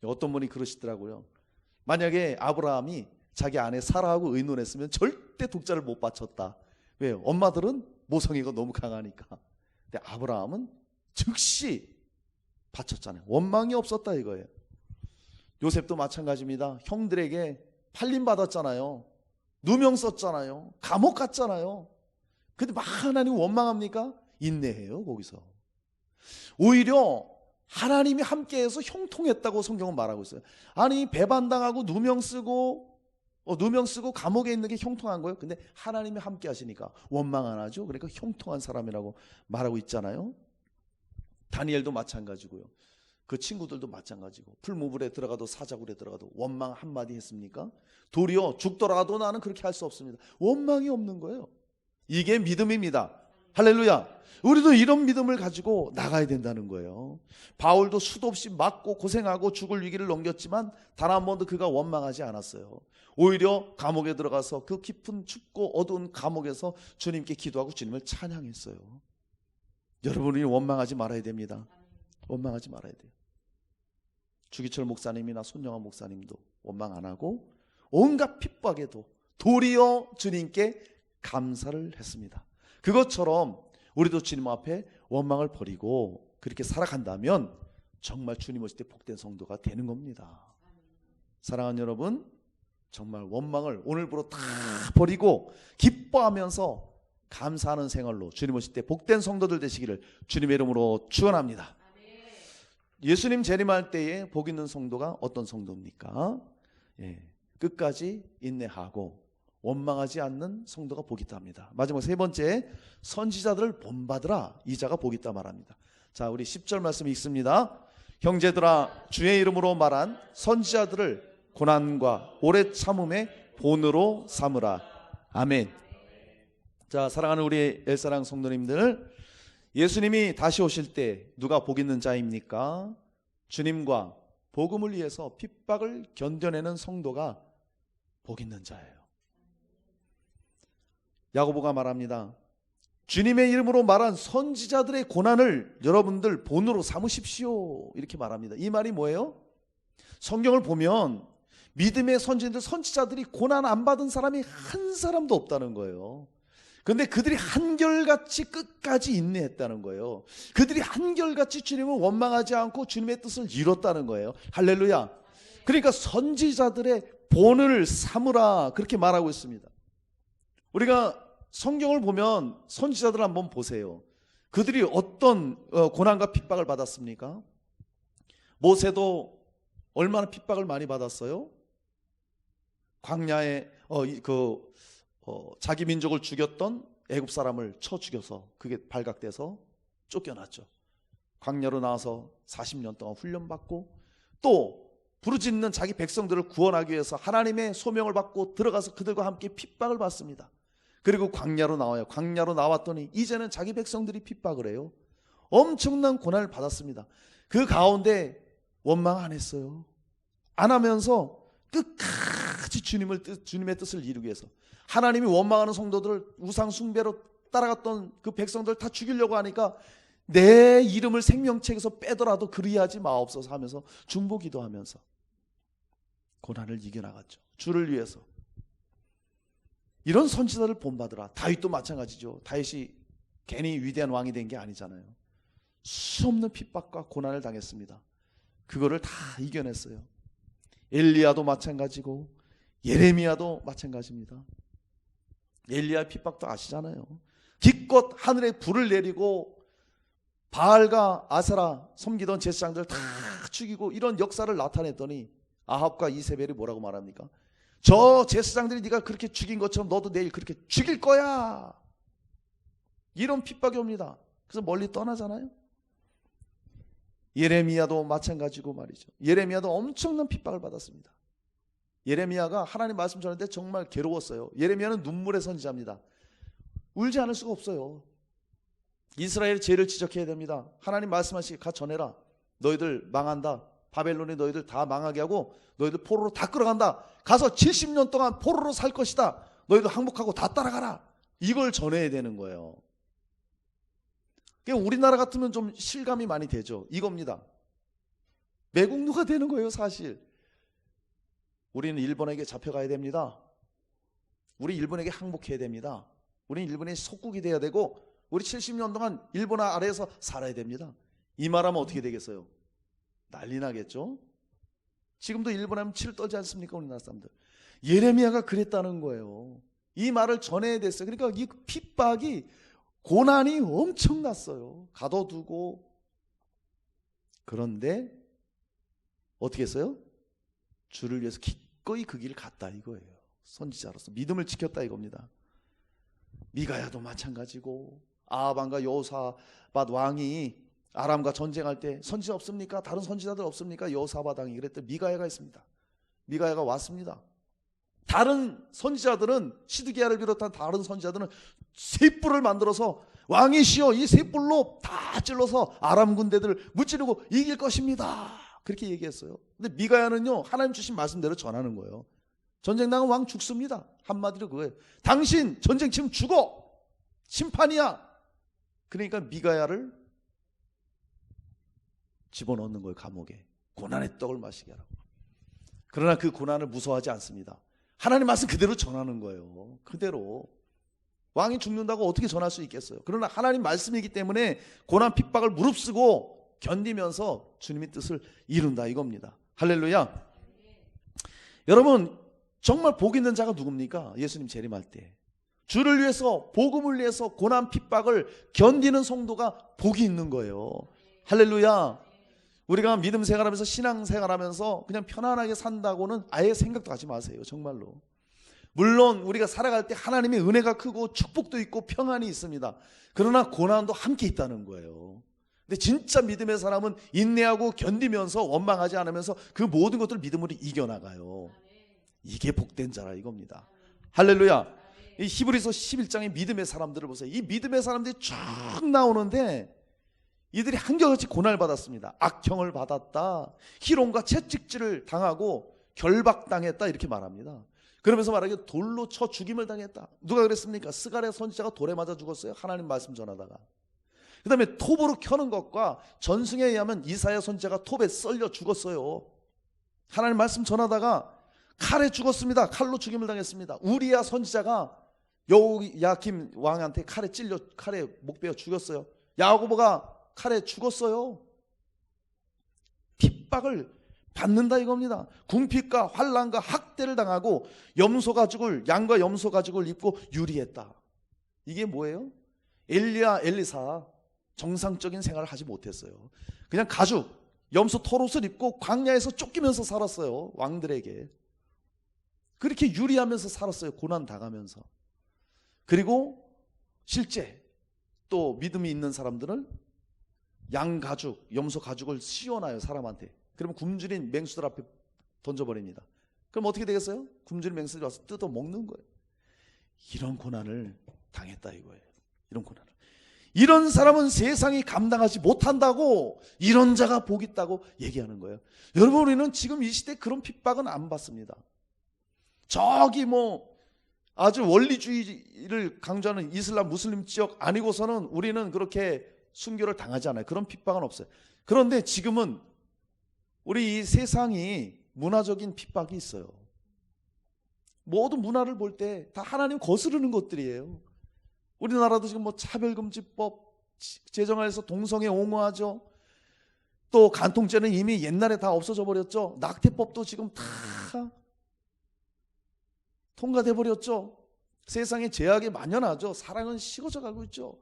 어떤 분이 그러시더라고요. 만약에 아브라함이 자기 아내 사라하고 의논했으면 절대 독자를 못 바쳤다. 왜요? 엄마들은 모성애가 너무 강하니까. 근데 아브라함은 즉시 바쳤잖아요. 원망이 없었다 이거예요. 요셉도 마찬가지입니다. 형들에게 팔림받았잖아요. 누명 썼잖아요. 감옥 갔잖아요. 근데 막 하나님 원망합니까? 인내해요. 거기서 오히려 하나님이 함께해서 형통했다고 성경은 말하고 있어요. 아니, 배반당하고 누명 쓰고 감옥에 있는 게 형통한 거예요. 근데 하나님이 함께 하시니까 원망 안 하죠. 그러니까 형통한 사람이라고 말하고 있잖아요. 다니엘도 마찬가지고요. 그 친구들도 마찬가지고, 풀무불에 들어가도 사자굴에 들어가도 원망 한마디 했습니까? 도리어 죽더라도 나는 그렇게 할 수 없습니다. 원망이 없는 거예요. 이게 믿음입니다. 할렐루야. 우리도 이런 믿음을 가지고 나가야 된다는 거예요. 바울도 수도 없이 맞고 고생하고 죽을 위기를 넘겼지만 단 한 번도 그가 원망하지 않았어요. 오히려 감옥에 들어가서 그 깊은 춥고 어두운 감옥에서 주님께 기도하고 주님을 찬양했어요. 여러분이 원망하지 말아야 됩니다. 원망하지 말아야 돼요. 주기철 목사님이나 손영환 목사님도 원망 안 하고 온갖 핍박에도 도리어 주님께 감사를 했습니다. 그것처럼 우리도 주님 앞에 원망을 버리고 그렇게 살아간다면 정말 주님 오실 때 복된 성도가 되는 겁니다. 사랑하는 여러분, 정말 원망을 오늘부로 다 버리고 기뻐하면서 감사하는 생활로 주님 오실 때 복된 성도들 되시기를 주님의 이름으로 축원합니다. 예수님 재림할 때에 복 있는 성도가 어떤 성도입니까? 끝까지 인내하고 원망하지 않는 성도가 복이 있다 합니다. 마지막 세 번째, 선지자들을 본받으라, 이자가 복이 있다 말합니다. 자, 우리 10절 말씀 읽습니다. 형제들아, 주의 이름으로 말한 선지자들을 고난과 오래 참음의 본으로 삼으라. 아멘. 자, 사랑하는 우리 엘사랑 성도님들, 예수님이 다시 오실 때 누가 복 있는 자입니까? 주님과 복음을 위해서 핍박을 견뎌내는 성도가 복 있는 자예요. 야고보가 말합니다. 주님의 이름으로 말한 선지자들의 고난을 여러분들 본으로 삼으십시오. 이렇게 말합니다. 이 말이 뭐예요? 성경을 보면 믿음의 선지자들, 선지자들이 고난 안 받은 사람이 한 사람도 없다는 거예요. 그런데 그들이 한결같이 끝까지 인내했다는 거예요. 그들이 한결같이 주님을 원망하지 않고 주님의 뜻을 이뤘다는 거예요. 할렐루야. 그러니까 선지자들의 본을 삼으라, 그렇게 말하고 있습니다. 우리가 성경을 보면 선지자들 한번 보세요. 그들이 어떤 고난과 핍박을 받았습니까? 모세도 얼마나 핍박을 많이 받았어요? 광야에 자기 민족을 죽였던 애굽 사람을 쳐 죽여서 그게 발각돼서 쫓겨났죠. 광야로 나와서 40년 동안 훈련받고 또 부르짖는 자기 백성들을 구원하기 위해서 하나님의 소명을 받고 들어가서 그들과 함께 핍박을 받습니다. 그리고 광야로 나와요. 광야로 나왔더니 이제는 자기 백성들이 핍박을 해요. 엄청난 고난을 받았습니다. 그 가운데 원망 안 했어요. 안 하면서 끝까지 주님의 뜻을 이루기 위해서 하나님이 원망하는 성도들을 우상 숭배로 따라갔던 그 백성들 다 죽이려고 하니까 내 이름을 생명책에서 빼더라도 그리하지 마옵소서 하면서 중보기도하면서 고난을 이겨나갔죠. 주를 위해서. 이런 선지자를 본받으라. 다윗도 마찬가지죠. 다윗이 괜히 위대한 왕이 된 게 아니잖아요. 수없는 핍박과 고난을 당했습니다. 그거를 다 이겨냈어요. 엘리야도 마찬가지고 예레미야도 마찬가지입니다. 엘리야 핍박도 아시잖아요. 기껏 하늘에 불을 내리고 바알과 아세라 섬기던 제사장들 다 죽이고 이런 역사를 나타냈더니 아합과 이세벨이 뭐라고 말합니까? 저 제사장들이 네가 그렇게 죽인 것처럼 너도 내일 그렇게 죽일 거야. 이런 핍박이 옵니다. 그래서 멀리 떠나잖아요. 예레미야도 마찬가지고 말이죠. 예레미야도 엄청난 핍박을 받았습니다. 예레미야가 하나님 말씀 전할 때 정말 괴로웠어요. 예레미야는 눈물의 선지자입니다. 울지 않을 수가 없어요. 이스라엘의 죄를 지적해야 됩니다. 하나님 말씀하시기 가 전해라. 너희들 망한다. 바벨론이 너희들 다 망하게 하고 너희들 포로로 다 끌어간다. 가서 70년 동안 포로로 살 것이다. 너희들 항복하고 다 따라가라. 이걸 전해야 되는 거예요. 우리나라 같으면 좀 실감이 많이 되죠. 이겁니다. 매국노가 되는 거예요, 사실. 우리는 일본에게 잡혀가야 됩니다. 우리 일본에게 항복해야 됩니다. 우리는 일본의 속국이 돼야 되고 우리 70년 동안 일본 아래에서 살아야 됩니다. 이 말하면 어떻게 되겠어요? 난리 나겠죠? 지금도 일본 하면 치를 떨지 않습니까? 우리나라 사람들. 예레미야가 그랬다는 거예요. 이 말을 전해야 됐어요. 그러니까 이 핍박이 고난이 엄청났어요. 가둬두고. 그런데 어떻게 했어요? 주를 위해서 기꺼이 그 길을 갔다 이거예요. 선지자로서 믿음을 지켰다 이겁니다. 미가야도 마찬가지고 아합왕과 여호사밧 왕이 아람과 전쟁할 때 선지자 없습니까? 다른 선지자들 없습니까? 여호사밧 왕이 그랬더니 미가야가 있습니다. 미가야가 왔습니다. 다른 선지자들은 시드기야를 비롯한 다른 선지자들은 셋불을 만들어서 왕이시여 이 셋불로 다 찔러서 아람 군대들을 무찌르고 이길 것입니다. 그렇게 얘기했어요. 근데 미가야는요 하나님 주신 말씀대로 전하는 거예요. 전쟁 나면 왕 죽습니다. 한마디로 그거예요. 당신 전쟁 치면 죽어. 심판이야. 그러니까 미가야를 집어넣는 거예요. 감옥에. 고난의 떡을 마시게 하라고. 그러나 그 고난을 무서워하지 않습니다. 하나님 말씀 그대로 전하는 거예요. 그대로. 왕이 죽는다고 어떻게 전할 수 있겠어요? 그러나 하나님 말씀이기 때문에 고난 핍박을 무릅쓰고 견디면서 주님의 뜻을 이룬다 이겁니다. 할렐루야. 여러분 정말 복 있는 자가 누굽니까? 예수님 재림할 때 주를 위해서 복음을 위해서 고난 핍박을 견디는 성도가 복이 있는 거예요. 할렐루야. 우리가 믿음 생활하면서 신앙 생활하면서 그냥 편안하게 산다고는 아예 생각도 하지 마세요. 정말로. 물론 우리가 살아갈 때 하나님의 은혜가 크고 축복도 있고 평안이 있습니다. 그러나 고난도 함께 있다는 거예요. 근데 진짜 믿음의 사람은 인내하고 견디면서 원망하지 않으면서 그 모든 것들을 믿음으로 이겨나가요. 이게 복된 자라 이겁니다. 할렐루야. 이 히브리서 11장의 믿음의 사람들을 보세요. 이 믿음의 사람들이 쭉 나오는데 이들이 한결같이 고난을 받았습니다. 악형을 받았다, 희롱과 채찍질을 당하고 결박당했다, 이렇게 말합니다. 그러면서 말하기에 돌로 쳐 죽임을 당했다. 누가 그랬습니까? 스가랴 선지자가 돌에 맞아 죽었어요. 하나님 말씀 전하다가. 그 다음에 톱으로 켜는 것과 전승에 의하면 이사야 선지자가 톱에 썰려 죽었어요. 하나님 말씀 전하다가 칼에 죽었습니다. 칼로 죽임을 당했습니다. 우리야 선지자가 여호야김 왕한테 칼에 목 베어 죽였어요. 야고보가 칼에 죽었어요. 핍박을 받는다 이겁니다. 궁핍과 환난과 학대를 당하고 양과 염소 가죽을 입고 유리했다. 이게 뭐예요? 엘리야 엘리사 정상적인 생활을 하지 못했어요. 그냥 가죽, 염소 털옷을 입고 광야에서 쫓기면서 살았어요. 왕들에게 그렇게 유리하면서 살았어요. 고난 당하면서. 그리고 실제 또 믿음이 있는 사람들은 양 가죽, 염소 가죽을 씌워놔요, 사람한테. 그러면 굶주린 맹수들 앞에 던져버립니다. 그럼 어떻게 되겠어요? 굶주린 맹수들이 와서 뜯어 먹는 거예요. 이런 고난을 당했다 이거예요. 이런 고난을. 이런 사람은 세상이 감당하지 못한다고, 이런 자가 복 있다고 얘기하는 거예요. 여러분, 우리는 지금 이 시대에 그런 핍박은 안 받습니다. 저기 아주 원리주의를 강조하는 이슬람 무슬림 지역 아니고서는 우리는 그렇게 순교를 당하지 않아요. 그런 핍박은 없어요. 그런데 지금은 우리 이 세상이 문화적인 핍박이 있어요. 모든 문화를 볼 때 다 하나님 거스르는 것들이에요. 우리나라도 지금 차별금지법 제정하여서 동성애 옹호하죠. 또 간통죄는 이미 옛날에 다 없어져 버렸죠. 낙태법도 지금 다 통과돼 버렸죠. 세상에 제약이 만연하죠. 사랑은 식어져 가고 있죠.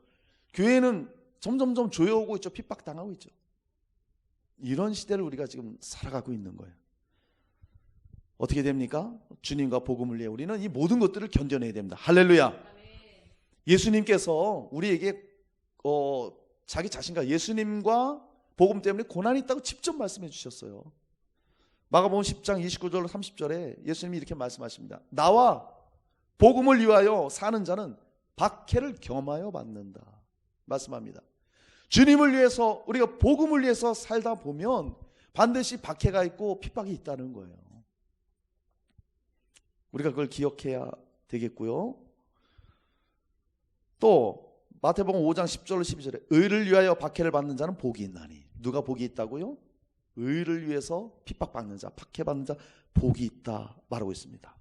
교회는 점점점 조여오고 있죠. 핍박당하고 있죠. 이런 시대를 우리가 지금 살아가고 있는 거예요. 어떻게 됩니까? 주님과 복음을 위해 우리는 이 모든 것들을 견뎌내야 됩니다. 할렐루야. 예수님께서 우리에게 자기 자신과 예수님과 복음 때문에 고난이 있다고 직접 말씀해 주셨어요. 마가복음 10장 29절 30절에 예수님이 이렇게 말씀하십니다. 나와 복음을 위하여 사는 자는 박해를 겸하여 받는다 말씀합니다. 주님을 위해서, 우리가 복음을 위해서 살다 보면 반드시 박해가 있고 핍박이 있다는 거예요. 우리가 그걸 기억해야 되겠고요. 또 마태복음 5장 10절로 12절에 의를 위하여 박해를 받는 자는 복이 있나니. 누가 복이 있다고요? 의를 위해서 핍박받는 자, 박해받는 자 복이 있다 말하고 있습니다.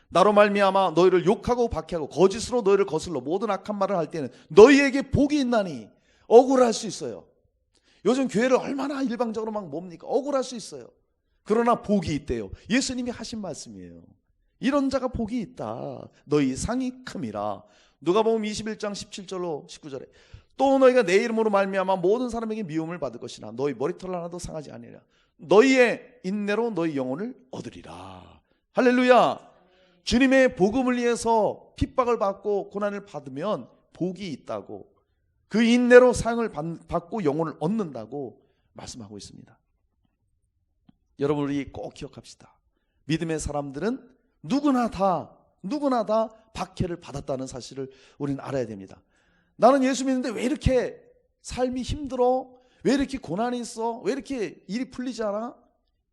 나로 말미암아 너희를 욕하고 박해하고 거짓으로 너희를 거슬러 모든 악한 말을 할 때는 너희에게 복이 있나니. 억울할 수 있어요. 요즘 교회를 얼마나 일방적으로 뭡니까? 억울할 수 있어요. 그러나 복이 있대요. 예수님이 하신 말씀이에요. 이런 자가 복이 있다. 너희 상이 큼이라. 누가복음 21장 17절로 19절에 또 너희가 내 이름으로 말미암아 모든 사람에게 미움을 받을 것이나 너희 머리털 하나도 상하지 아니하리라. 너희의 인내로 너희 영혼을 얻으리라. 할렐루야. 주님의 복음을 위해서 핍박을 받고 고난을 받으면 복이 있다고, 그 인내로 상을 받고 영혼을 얻는다고 말씀하고 있습니다. 여러분, 우리 꼭 기억합시다. 믿음의 사람들은 누구나 다 박해를 받았다는 사실을 우리는 알아야 됩니다. 나는 예수 믿는데 왜 이렇게 삶이 힘들어? 왜 이렇게 고난이 있어? 왜 이렇게 일이 풀리지 않아?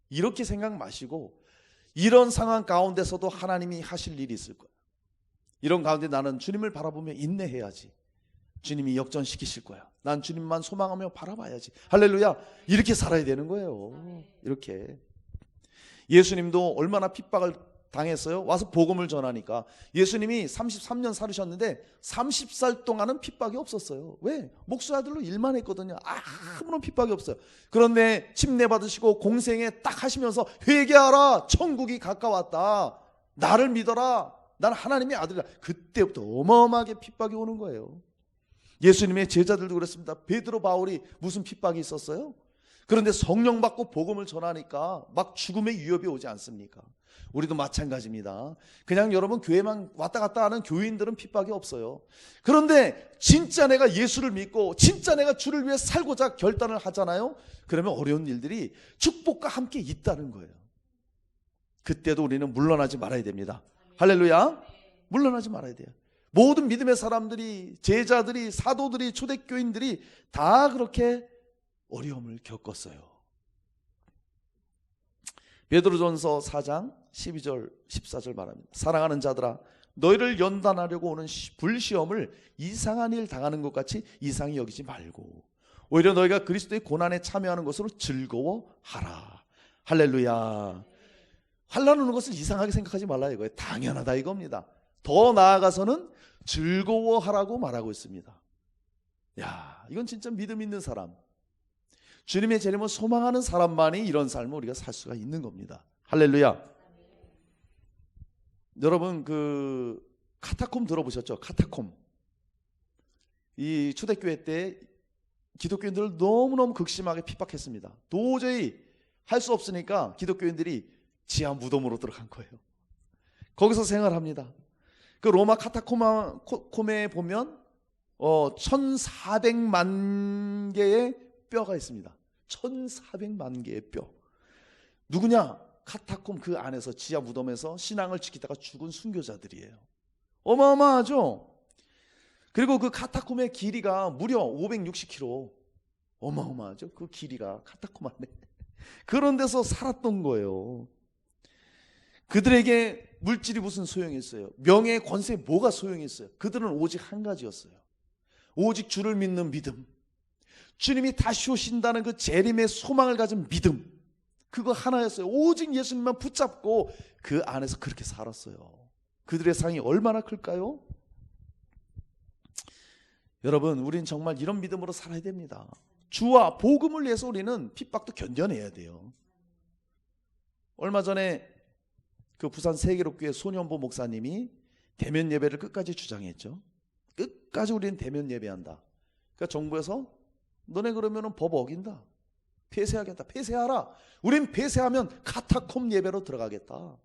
이렇게 생각 마시고, 이런 상황 가운데서도 하나님이 하실 일이 있을 거야. 이런 가운데 나는 주님을 바라보며 인내해야지. 주님이 역전시키실 거야. 난 주님만 소망하며 바라봐야지. 할렐루야. 이렇게 살아야 되는 거예요. 이렇게. 예수님도 얼마나 핍박을 당했어요? 와서 복음을 전하니까. 예수님이 33년 살으셨는데 30살 동안은 핍박이 없었어요. 왜? 목수아들로 일만 했거든요. 아무런 핍박이 없어요. 그런데 침례받으시고 공생에 딱 하시면서 회개하라, 천국이 가까웠다, 나를 믿어라, 나는 하나님의 아들이다. 그때부터 어마어마하게 핍박이 오는 거예요. 예수님의 제자들도 그랬습니다. 베드로, 바울이 무슨 핍박이 있었어요? 그런데 성령 받고 복음을 전하니까 막 죽음의 위협이 오지 않습니까? 우리도 마찬가지입니다. 그냥 여러분 교회만 왔다 갔다 하는 교인들은 핍박이 없어요. 그런데 진짜 내가 예수를 믿고 진짜 내가 주를 위해 살고자 결단을 하잖아요. 그러면 어려운 일들이 축복과 함께 있다는 거예요. 그때도 우리는 물러나지 말아야 됩니다. 할렐루야. 물러나지 말아야 돼요. 모든 믿음의 사람들이, 제자들이, 사도들이, 초대교인들이 다 그렇게 어려움을 겪었어요. 베드로전서 4장 12절 14절 말합니다. 사랑하는 자들아, 너희를 연단하려고 오는 불시험을 이상한 일 당하는 것 같이 이상히 여기지 말고 오히려 너희가 그리스도의 고난에 참여하는 것으로 즐거워하라. 할렐루야. 환난 오는 것을 이상하게 생각하지 말라 이거예요. 당연하다 이겁니다. 더 나아가서는 즐거워하라고 말하고 있습니다. 야, 이건 진짜 믿음 있는 사람, 주님의 재림을 소망하는 사람만이 이런 삶을 우리가 살 수가 있는 겁니다. 할렐루야. 여러분 그 카타콤 들어보셨죠? 카타콤. 이 초대교회 때 기독교인들을 너무너무 극심하게 핍박했습니다. 도저히 할 수 없으니까 기독교인들이 지하 무덤으로 들어간 거예요. 거기서 생활합니다. 그 로마 카타콤에 보면 1400만 개의 뼈가 있습니다. 1400만 개의 뼈. 누구냐? 카타콤 그 안에서 지하 무덤에서 신앙을 지키다가 죽은 순교자들이에요. 어마어마하죠? 그리고 그 카타콤의 길이가 무려 560km. 어마어마하죠? 그 길이가 카타콤 안에. 그런 데서 살았던 거예요. 그들에게 물질이 무슨 소용이 있어요? 명예, 권세 뭐가 소용이 있어요? 그들은 오직 한 가지였어요. 오직 주를 믿는 믿음, 주님이 다시 오신다는 그 재림의 소망을 가진 믿음, 그거 하나였어요. 오직 예수님만 붙잡고 그 안에서 그렇게 살았어요. 그들의 상이 얼마나 클까요? 여러분, 우린 정말 이런 믿음으로 살아야 됩니다. 주와 복음을 위해서 우리는 핍박도 견뎌내야 돼요. 얼마 전에 그 부산 세계롭교회 손현보 목사님이 대면 예배를 끝까지 주장했죠. 끝까지 우리는 대면 예배한다. 그러니까 정부에서 너네 그러면은 법 어긴다, 폐쇄하겠다, 폐쇄하라. 우린 폐쇄하면 카타콤 예배로 들어가겠다.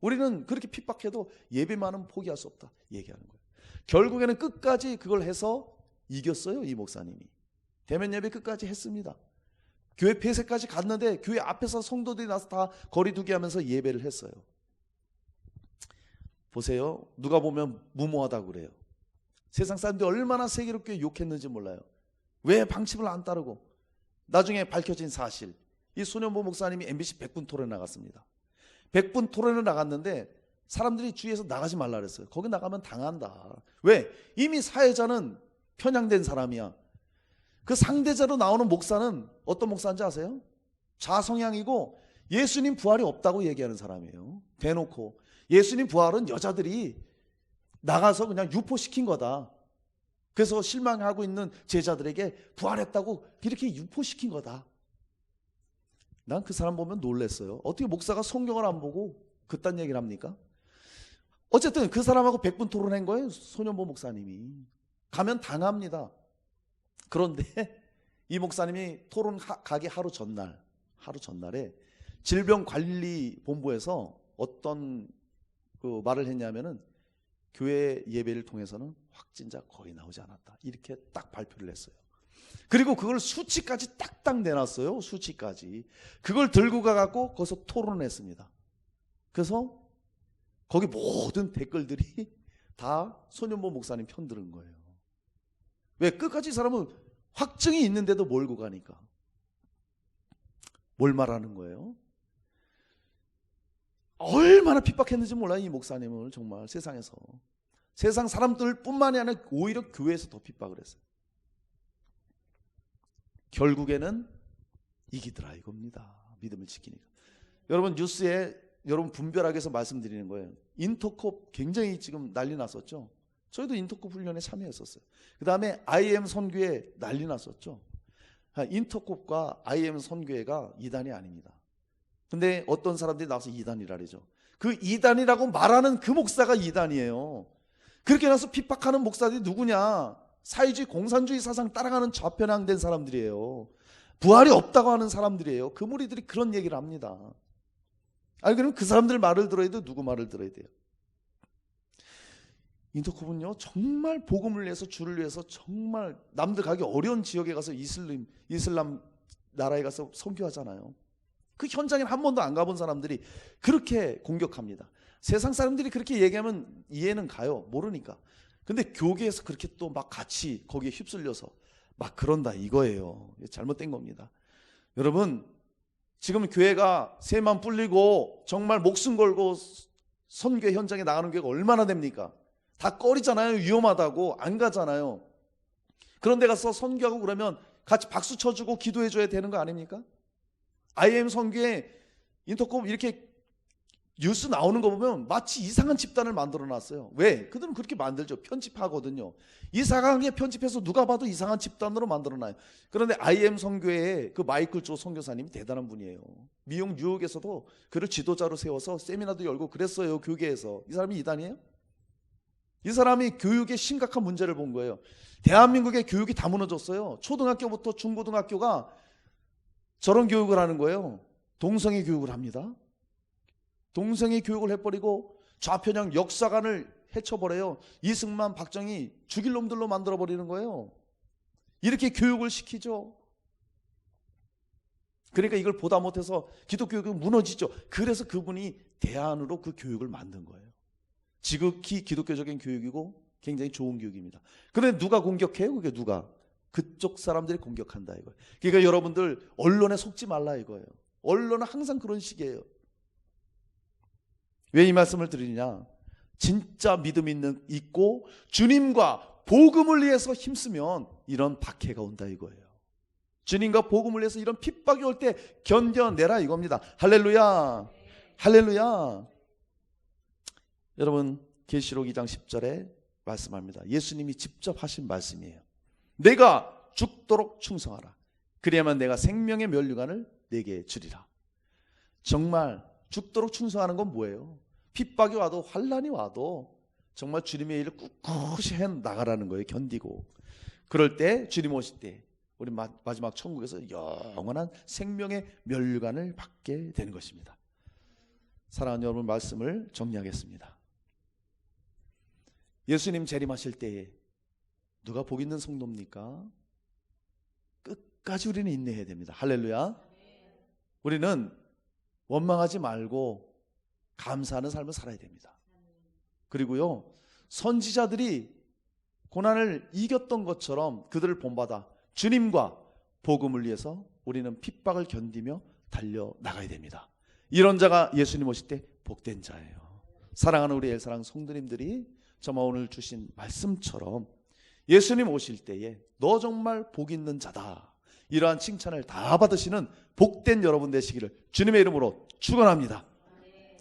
우리는 그렇게 핍박해도 예배만은 포기할 수 없다 얘기하는 거예요. 결국에는 끝까지 그걸 해서 이겼어요. 이 목사님이 대면 예배 끝까지 했습니다. 교회 폐쇄까지 갔는데 교회 앞에서 성도들이 나서 다 거리두기 하면서 예배를 했어요. 보세요. 누가 보면 무모하다고 그래요. 세상 사람들이 얼마나 세계롭게 욕했는지 몰라요. 왜 방침을 안 따르고. 나중에 밝혀진 사실, 이 손현보 목사님이 MBC 100분 토론에 나갔습니다. 100분 토론에 나갔는데 사람들이 주위에서 나가지 말라 그랬어요. 거기 나가면 당한다. 왜? 이미 사회자는 편향된 사람이야. 그 상대자로 나오는 목사는 어떤 목사인지 아세요? 좌성향이고 예수님 부활이 없다고 얘기하는 사람이에요. 대놓고 예수님 부활은 여자들이 나가서 그냥 유포시킨 거다. 그래서 실망하고 있는 제자들에게 부활했다고 이렇게 유포시킨 거다. 난 그 사람 보면 놀랐어요. 어떻게 목사가 성경을 안 보고 그딴 얘기를 합니까? 어쨌든 그 사람하고 100분 토론한 거예요. 손현보 목사님이. 가면 당합니다. 그런데 이 목사님이 토론 가기 하루 전날에 질병관리본부에서 어떤 그 말을 했냐면은 교회 예배를 통해서는 확진자 거의 나오지 않았다. 이렇게 딱 발표를 했어요. 그리고 그걸 수치까지 딱딱 내놨어요. 수치까지. 그걸 들고 가갖고 거기서 토론을 했습니다. 그래서 거기 모든 댓글들이 다 손현보 목사님 편 들은 거예요. 왜? 끝까지 이 사람은 확증이 있는데도 몰고 가니까. 뭘 말하는 거예요? 얼마나 핍박했는지 몰라요. 이 목사님을 정말 세상에서. 세상 사람들 뿐만이 아니라 오히려 교회에서 더 핍박을 했어요. 결국에는 이기더라 이겁니다. 믿음을 지키니까. 여러분 뉴스에 여러분 분별하게 해서 말씀드리는 거예요. 인터콥 굉장히 지금 난리 났었죠. 저희도 인터콥 훈련에 참여했었어요. 그 다음에 IM 선교회 난리 났었죠. 인터콥과 IM 선교회가 이단이 아닙니다. 근데 어떤 사람들이 나와서 이단이라 그러죠. 그 이단이라고 말하는 그 목사가 이단이에요. 그렇게 나서 핍박하는 목사들이 누구냐? 사회주의 공산주의 사상 따라가는 좌편향된 사람들이에요. 부활이 없다고 하는 사람들이에요. 그 무리들이 그런 얘기를 합니다. 아니 그럼 그 사람들 말을 들어야 돼요? 누구 말을 들어야 돼요? 인터콥은요 정말 복음을 위해서, 주를 위해서 정말 남들 가기 어려운 지역에 가서 이슬람 나라에 가서 선교하잖아요. 그 현장에 한 번도 안 가본 사람들이 그렇게 공격합니다. 세상 사람들이 그렇게 얘기하면 이해는 가요. 모르니까. 근데 교계에서 그렇게 또 막 같이 거기에 휩쓸려서 막 그런다 이거예요. 잘못된 겁니다. 여러분, 지금 교회가 새만 불리고 정말 목숨 걸고 선교 현장에 나가는 교회가 얼마나 됩니까? 다 꺼리잖아요. 위험하다고 안 가잖아요. 그런 데 가서 선교하고 그러면 같이 박수 쳐주고 기도해 줘야 되는 거 아닙니까? IM 선교에 인터콤 이렇게 뉴스 나오는 거 보면 마치 이상한 집단을 만들어 놨어요. 왜? 그들은 그렇게 만들죠. 편집하거든요. 이상하게 편집해서 누가 봐도 이상한 집단으로 만들어 놔요. 그런데 IM 선교의 그 마이클 조 선교사님이 대단한 분이에요. 미국 뉴욕에서도 그를 지도자로 세워서 세미나도 열고 그랬어요. 교계에서. 이 사람이 이단이에요? 이 사람이 교육의 심각한 문제를 본 거예요. 대한민국의 교육이 다 무너졌어요. 초등학교부터 중고등학교가 저런 교육을 하는 거예요. 동성애 교육을 합니다. 동성애 교육을 해버리고 좌편향 역사관을 해쳐버려요. 이승만, 박정희 죽일 놈들로 만들어버리는 거예요. 이렇게 교육을 시키죠. 그러니까 이걸 보다 못해서 기독교육이 무너지죠. 그래서 그분이 대안으로 그 교육을 만든 거예요. 지극히 기독교적인 교육이고 굉장히 좋은 교육입니다. 그런데 누가 공격해요? 그게 누가? 그쪽 사람들이 공격한다 이거예요. 그러니까 여러분들 언론에 속지 말라 이거예요. 언론은 항상 그런 식이에요. 왜 이 말씀을 드리냐? 진짜 믿음 있고 주님과 복음을 위해서 힘쓰면 이런 박해가 온다 이거예요. 주님과 복음을 위해서 이런 핍박이 올 때 견뎌내라 이겁니다. 할렐루야, 할렐루야. 여러분, 계시록 2장 10절에 말씀합니다. 예수님이 직접 하신 말씀이에요. 내가 죽도록 충성하라. 그래야만 내가 생명의 면류관을 내게 주리라. 정말 죽도록 충성하는 건 뭐예요? 핍박이 와도 환난이 와도 정말 주님의 일을 꿋꿋이 해 나가라는 거예요. 견디고. 그럴 때 주님 오실 때 우리 마지막 천국에서 영원한 생명의 면류관을 받게 되는 것입니다. 사랑하는 여러분, 말씀을 정리하겠습니다. 예수님 재림하실 때에 누가 복 있는 성도입니까? 끝까지 우리는 인내해야 됩니다. 할렐루야. 우리는 원망하지 말고 감사하는 삶을 살아야 됩니다. 그리고요, 선지자들이 고난을 이겼던 것처럼 그들을 본받아 주님과 복음을 위해서 우리는 핍박을 견디며 달려나가야 됩니다. 이런 자가 예수님 오실 때 복된 자예요. 사랑하는 우리 엘사랑 성도님들이 정말 오늘 주신 말씀처럼 예수님 오실 때에 너 정말 복 있는 자다, 이러한 칭찬을 다 받으시는 복된 여러분 되시기를 주님의 이름으로 축원합니다.